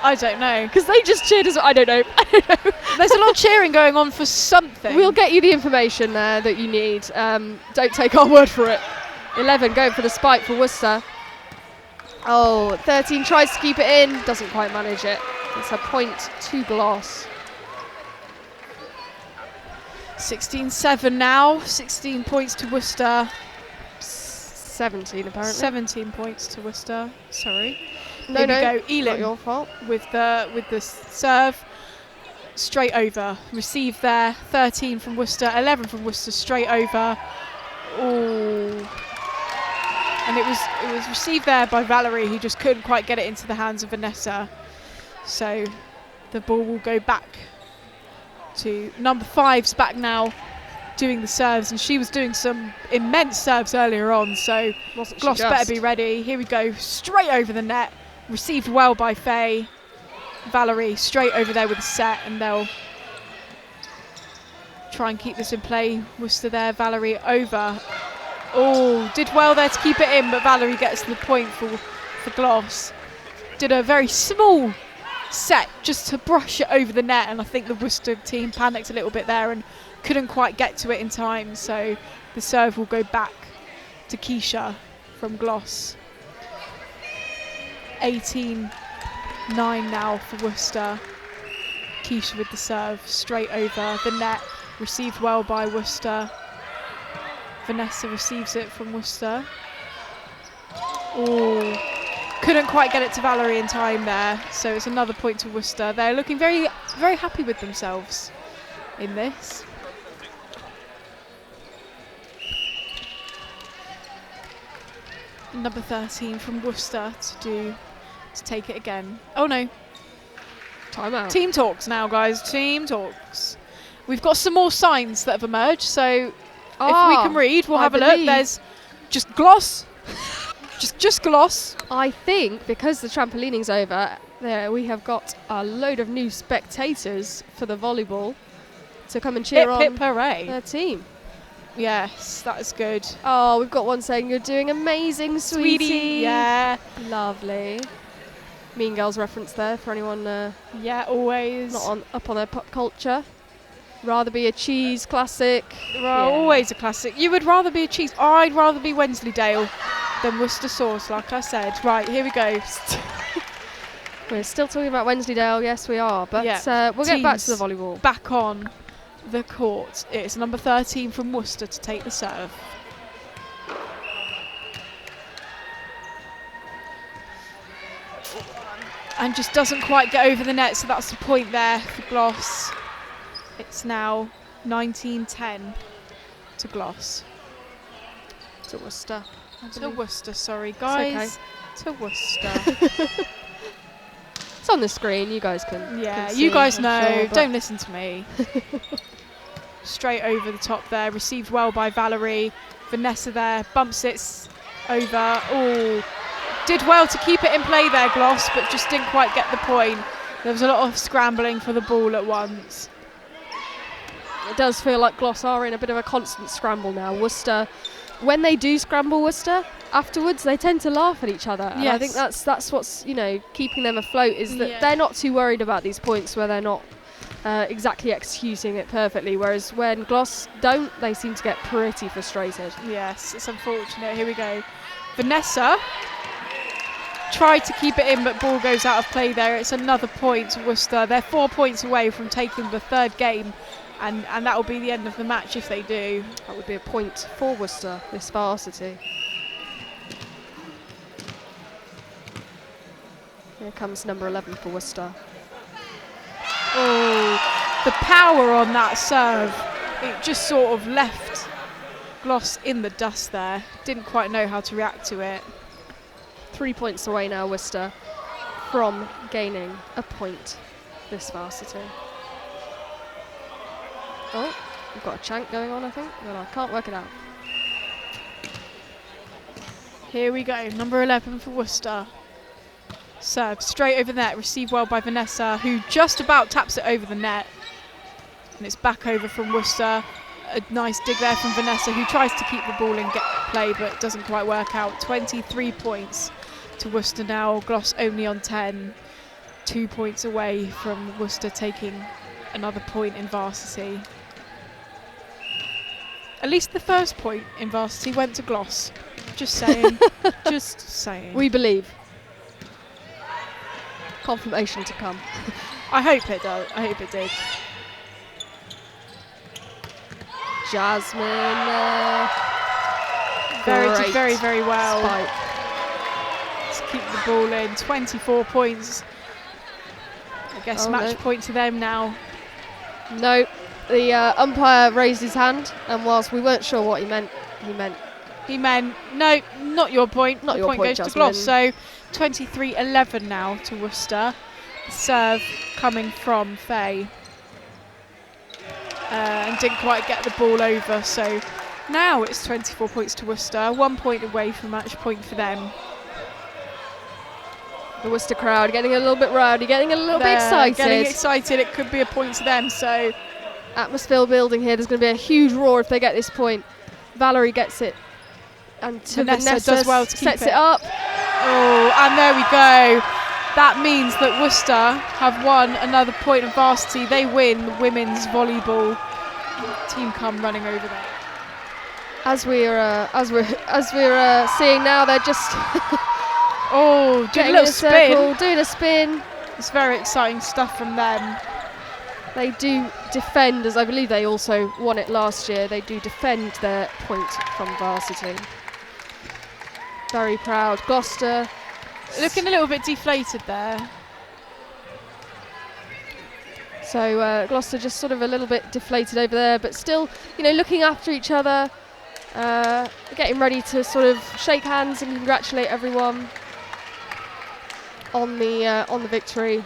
I don't know. Because they just cheered as well. I don't know. There's a lot of cheering going on for something. We'll get you the information there that you need. Don't take our word for it. 11 going for the spike for Worcester. 13 tries to keep it in. Doesn't quite manage it. It's a point to Gloucester. 16-7 now. 16 points to Worcester. 17 apparently. 17 points to Worcester. Sorry. No, Here we go. Elam, not your fault. With the serve, straight over. Receive there. 13 from Worcester. 11 from Worcester. Straight over. Oh. And it was received there by Valerie, who just couldn't quite get it into the hands of Vanessa. So the ball will go back to number 5's back now, doing the serves, and she was doing some immense serves earlier on, so Gloss better be ready. Here we go, straight over the net, received well by Faye. Valerie straight over there with a set, and they'll try and keep this in play. Worcester there, Valerie over. Oh, did well there to keep it in, but Valerie gets the point for Gloss. Did a very small set just to brush it over the net, and I think the Worcester team panicked a little bit there and couldn't quite get to it in time, so the serve will go back to Keisha from Gloss. 18-9 now for Worcester. Keisha with the serve straight over the net, received well by Worcester. Vanessa receives it from Worcester. Oh, couldn't quite get it to Valerie in time there, so it's another point to Worcester. They're looking very, very happy with themselves in this. Number 13 from Worcester to take it again. Oh no. Time out. Team talks now, guys. Team talks. We've got some more signs that have emerged, so if we can read, we'll have a look. There's just Gloss. just Gloss. I think because the trampolining's over, there we have got a load of new spectators for the volleyball to come and cheer on their team. Yes, that is good. Oh, we've got one saying, "You're doing amazing, sweetie." Yeah. Lovely. Mean Girls reference there for anyone yeah, always not up on their pop culture. Rather be a cheese classic. Always a classic. You would rather be a cheese. I'd rather be Wensleydale than Worcester sauce, like I said. Right, here we go. We're still talking about Wensleydale, yes we are, but we'll get back to the volleyball. Back on the court. It's number 13 from Worcester to take the serve. And just doesn't quite get over the net, so that's the point there for Gloss. It's now 19-10 to Gloss. To Worcester. To Worcester, sorry guys. Okay. To Worcester. It's on the screen, you guys can see, you guys I'm know, sure, don't listen to me. Straight over the top there, received well by Valerie. Vanessa there, bumps it over. Oh, did well to keep it in play there, Gloss, but just didn't quite get the point. There was a lot of scrambling for the ball at once. It does feel like Gloss are in a bit of a constant scramble now. Worcester when they do scramble Worcester afterwards, they tend to laugh at each other. And I think that's what's keeping them afloat, is that they're not too worried about these points where they're not exactly executing it perfectly, whereas when Gloss don't, they seem to get pretty frustrated. Yes, it's unfortunate. Here we go. Vanessa tried to keep it in, but ball goes out of play there. It's another point to Worcester. They're 4 points away from taking the third game, and that will be the end of the match if they do. That would be a point for Worcester, this Varsity. Here comes number 11 for Worcester. Oh, the power on that serve. It just sort of left Gloss in the dust there. Didn't quite know how to react to it. 3 points away now, Worcester, from gaining a point, this Varsity. Oh, we've got a chant going on, I think, but I can't work it out. Here we go, number 11 for Worcester. Serve straight over the net, received well by Vanessa, who just about taps it over the net. And it's back over from Worcester. A nice dig there from Vanessa, who tries to keep the ball in play, but doesn't quite work out. 23 points to Worcester now. Gloss only on 10. 2 points away from Worcester taking another point in Varsity. At least the first point in Varsity went to Gloss. Just saying. Just saying. We believe. Confirmation to come. I hope it does. I hope it did. Jasmine. Very, very well. Spike. Let's keep the ball in. 24 points. I guess match point to them now. No, the umpire raised his hand, and whilst we weren't sure what he meant, no, not your point. Not the your point goes Jasmine. to Gloss. So 23-11 now to Worcester. Serve coming from Faye. And didn't quite get the ball over. So now it's 24 points to Worcester. 1 point away from match point for them. The Worcester crowd getting a little bit rowdy, getting a little bit excited. Getting excited. It could be a point to them. So atmosphere building here. There's going to be a huge roar if they get this point. Valerie gets it, and Vanessa does well to keep sets it up. Oh, and there we go. That means that Worcester have won another point of Varsity. They win the women's volleyball. Team come running over there. As we're seeing now, they're just doing a little spin. Doing a spin. It's very exciting stuff from them. They do defend, as I believe they also won it last year. They do defend their point from Varsity. Very proud. Gloucester looking a little bit deflated there. So Gloucester just sort of a little bit deflated over there, but still, looking after each other, getting ready to sort of shake hands and congratulate everyone on the victory.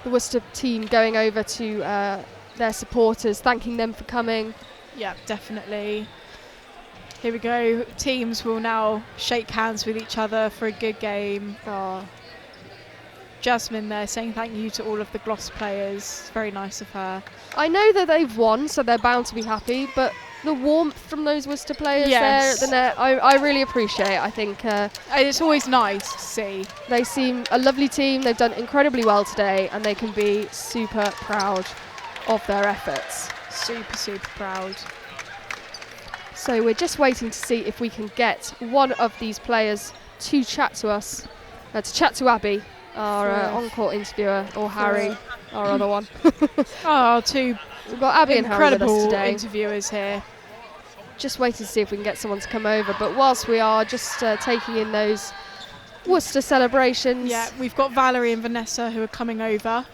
The Worcester team going over to their supporters, thanking them for coming. Yeah, definitely. Here we go. Teams will now shake hands with each other for a good game. Jasmine there saying thank you to all of the Gloss players. Very nice of her. I know that they've won, so they're bound to be happy, but the warmth from those Worcester players there at the net, I really appreciate. I think it's always nice to see. They seem a lovely team. They've done incredibly well today, and they can be super proud of their efforts. Super proud. So we're just waiting to see if we can get one of these players to chat to us, to chat to Abby, our on-court interviewer, or Harry, our other one. Two We've got Abby and Harry with us incredible today. interviewers here. Just waiting to see if we can get someone to come over. But whilst we are just taking in those Worcester celebrations. Yeah, we've got Valerie and Vanessa who are coming over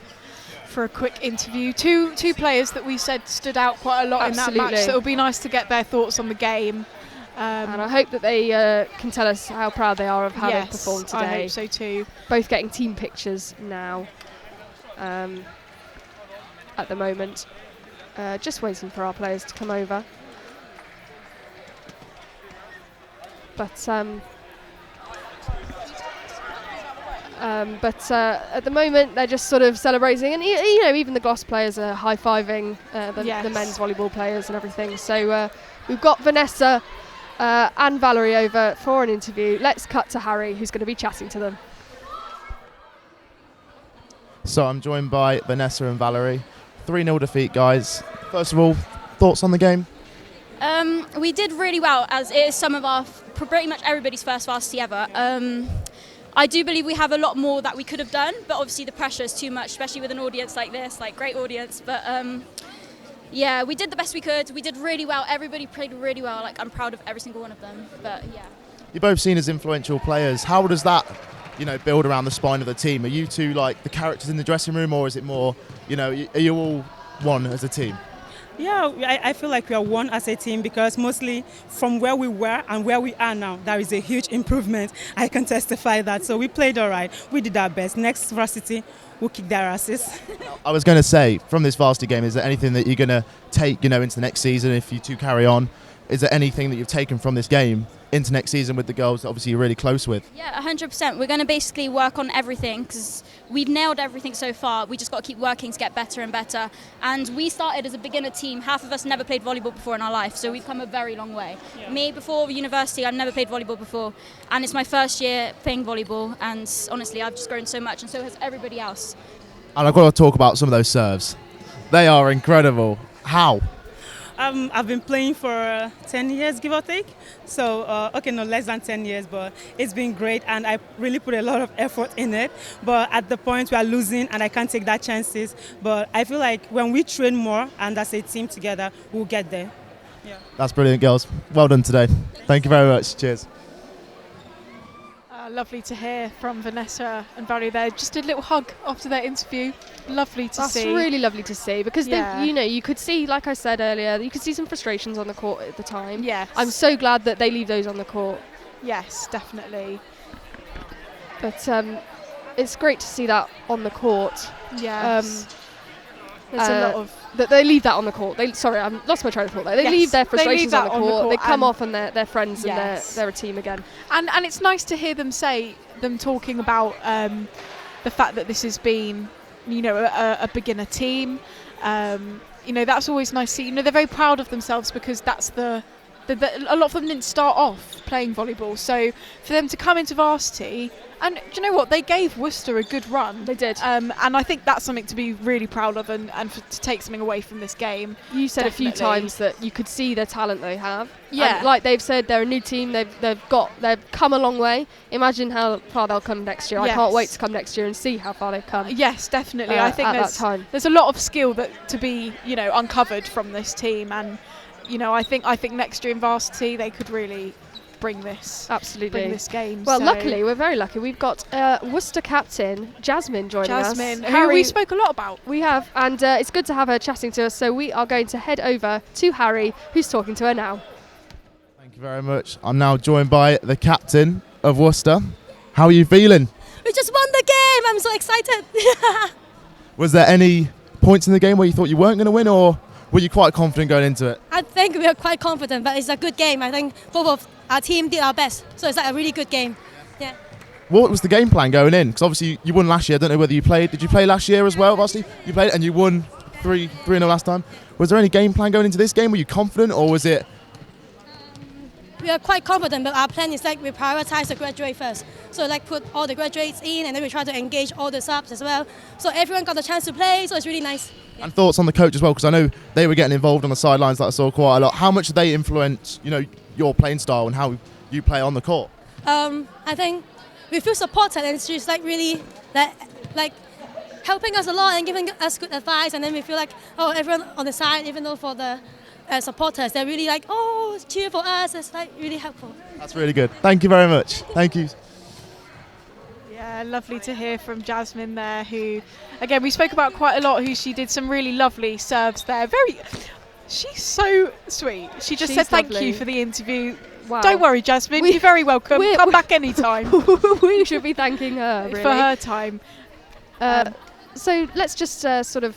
for a quick interview. Two players that we said stood out quite a lot in that match, so it'll be nice to get their thoughts on the game. And I hope that they can tell us how proud they are of how they've performed today. I hope so too. Both getting team pictures now at the moment. Just waiting for our players to come over. But at the moment they're just sort of celebrating, and even the Gloss players are high-fiving the men's volleyball players and everything. So we've got Vanessa and Valerie over for an interview. Let's cut to Harry, who's going to be chatting to them. So I'm joined by Vanessa and Valerie. 3-0 defeat, guys. First of all, thoughts on the game? We did really well, as it is some of our, pretty much everybody's first varsity ever. I do believe we have a lot more that we could have done, but obviously the pressure is too much, especially with an audience like this, like great audience. But yeah, we did the best we could. We did really well. Everybody played really well. Like, I'm proud of every single one of them. But yeah. You're both seen as influential players. How does that, build around the spine of the team? Are you two like the characters in the dressing room, or is it more, are you all one as a team? Yeah, I feel like we are one as a team, because mostly from where we were and where we are now, there is a huge improvement. I can testify that. So we played all right. We did our best. Next varsity, we'll kick their asses. I was going to say, from this varsity game, is there anything that you're going to take, into the next season if you two carry on? Is there anything that you've taken from this game into next season with the girls that obviously you're really close with? Yeah, 100%. We're going to basically work on everything, because we've nailed everything so far. We just got to keep working to get better and better. And we started as a beginner team. Half of us never played volleyball before in our life, so we've come a very long way. Yeah. Me, before university, I've never played volleyball before, and it's my first year playing volleyball, and honestly, I've just grown so much, and so has everybody else. And I've got to talk about some of those serves. They are incredible. How? I've been playing for 10 years, give or take. So, less than 10 years, but it's been great, and I really put a lot of effort in it. But at the point we are losing, and I can't take that chances. But I feel like when we train more and as a team together, we'll get there. Yeah. That's brilliant, girls. Well done today. Thank you very much. Cheers. Lovely to hear from Vanessa and Valerie there. Just a little hug after their interview. Lovely to see. That's really lovely to see, because you could see, like I said earlier, you could see some frustrations on the court at the time. Yes. I'm so glad that they leave those on the court. Yes, definitely. But it's great to see that on the court. Yes. There's a lot of that they leave that on the court. I lost my train of thought there. They leave their frustrations on the court. They come off and they're friends, and they're a team again. And it's nice to hear them talking about the fact that this has been, a beginner team. That's always nice to see. They're very proud of themselves, because that's a lot of them didn't start off playing volleyball. So for them to come into varsity, and do you know what? They gave Worcester a good run. They did. And I think that's something to be really proud of, and to take something away from this game. You said a few times that you could see the talent they have. Yeah. And like they've said, they're a new team. They've come a long way. Imagine how far they'll come next year. Yes. I can't wait to come next year and see how far they've come. Yes, definitely. I think there's a lot of skill that to be uncovered from this team, and I think next year in varsity they could really bring this game. Well, luckily, we're very lucky. We've got Worcester captain Jasmine joining us. Who we spoke a lot about. We have, and it's good to have her chatting to us. So we are going to head over to Harry, who's talking to her now. Thank you very much. I'm now joined by the captain of Worcester. How are you feeling? We just won the game. I'm so excited. Was there any points in the game where you thought you weren't going to win, or were you quite confident going into it? I think we are quite confident, but it's a good game. I think both of our team did our best, so it's like a really good game. Yeah. What was the game plan going in? Because obviously you won last year. I don't know whether you played. Did you play last year as well, Varsity? You played and you won 3-0 last time. Was there any game plan going into this game? Were you confident, or was it? We are quite confident, but our plan is like we prioritize the graduate first. So like put all the graduates in, and then we try to engage all the subs as well. So everyone got the chance to play, so it's really nice. Yeah. And thoughts on the coach as well, because I know they were getting involved on the sidelines that I saw quite a lot. How much did they influence, your playing style and how you play on the court? I think we feel supported, and she's like really like helping us a lot and giving us good advice. And then we feel like, everyone on the side, even though for the supporters, they're really like, cheer for us. It's like really helpful. That's really good. Thank you very much. Thank you. Yeah, lovely to hear from Jasmine there, who, again, we spoke about quite a lot, who she did some really lovely serves there. She's so sweet. She just said thank you for the interview. Wow. Don't worry, Jasmine, you're very welcome. Come back anytime. We should be thanking her, really. For her time. So let's just sort of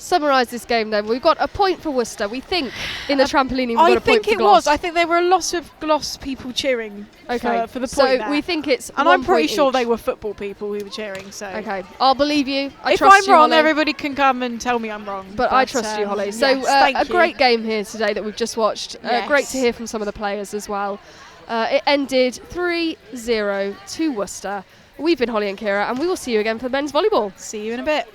summarise this game then. We've got a point for Worcester. We think in the trampolining we've got a point for I think it Gloss. was. I think there were a lot of Gloss people cheering for the point so there. we think it's and 1 I'm pretty point sure each. they were football people who were cheering. So okay, I'll believe you. I if trust I'm you, wrong, Holly. everybody can come and tell me I'm wrong. But I trust you, Holly. So yes, a great game here today that we've just watched. Yes. Great to hear from some of the players as well. It ended 3-0 to Worcester. We've been Holly and Kira, and we will see you again for the men's volleyball. See you in a bit.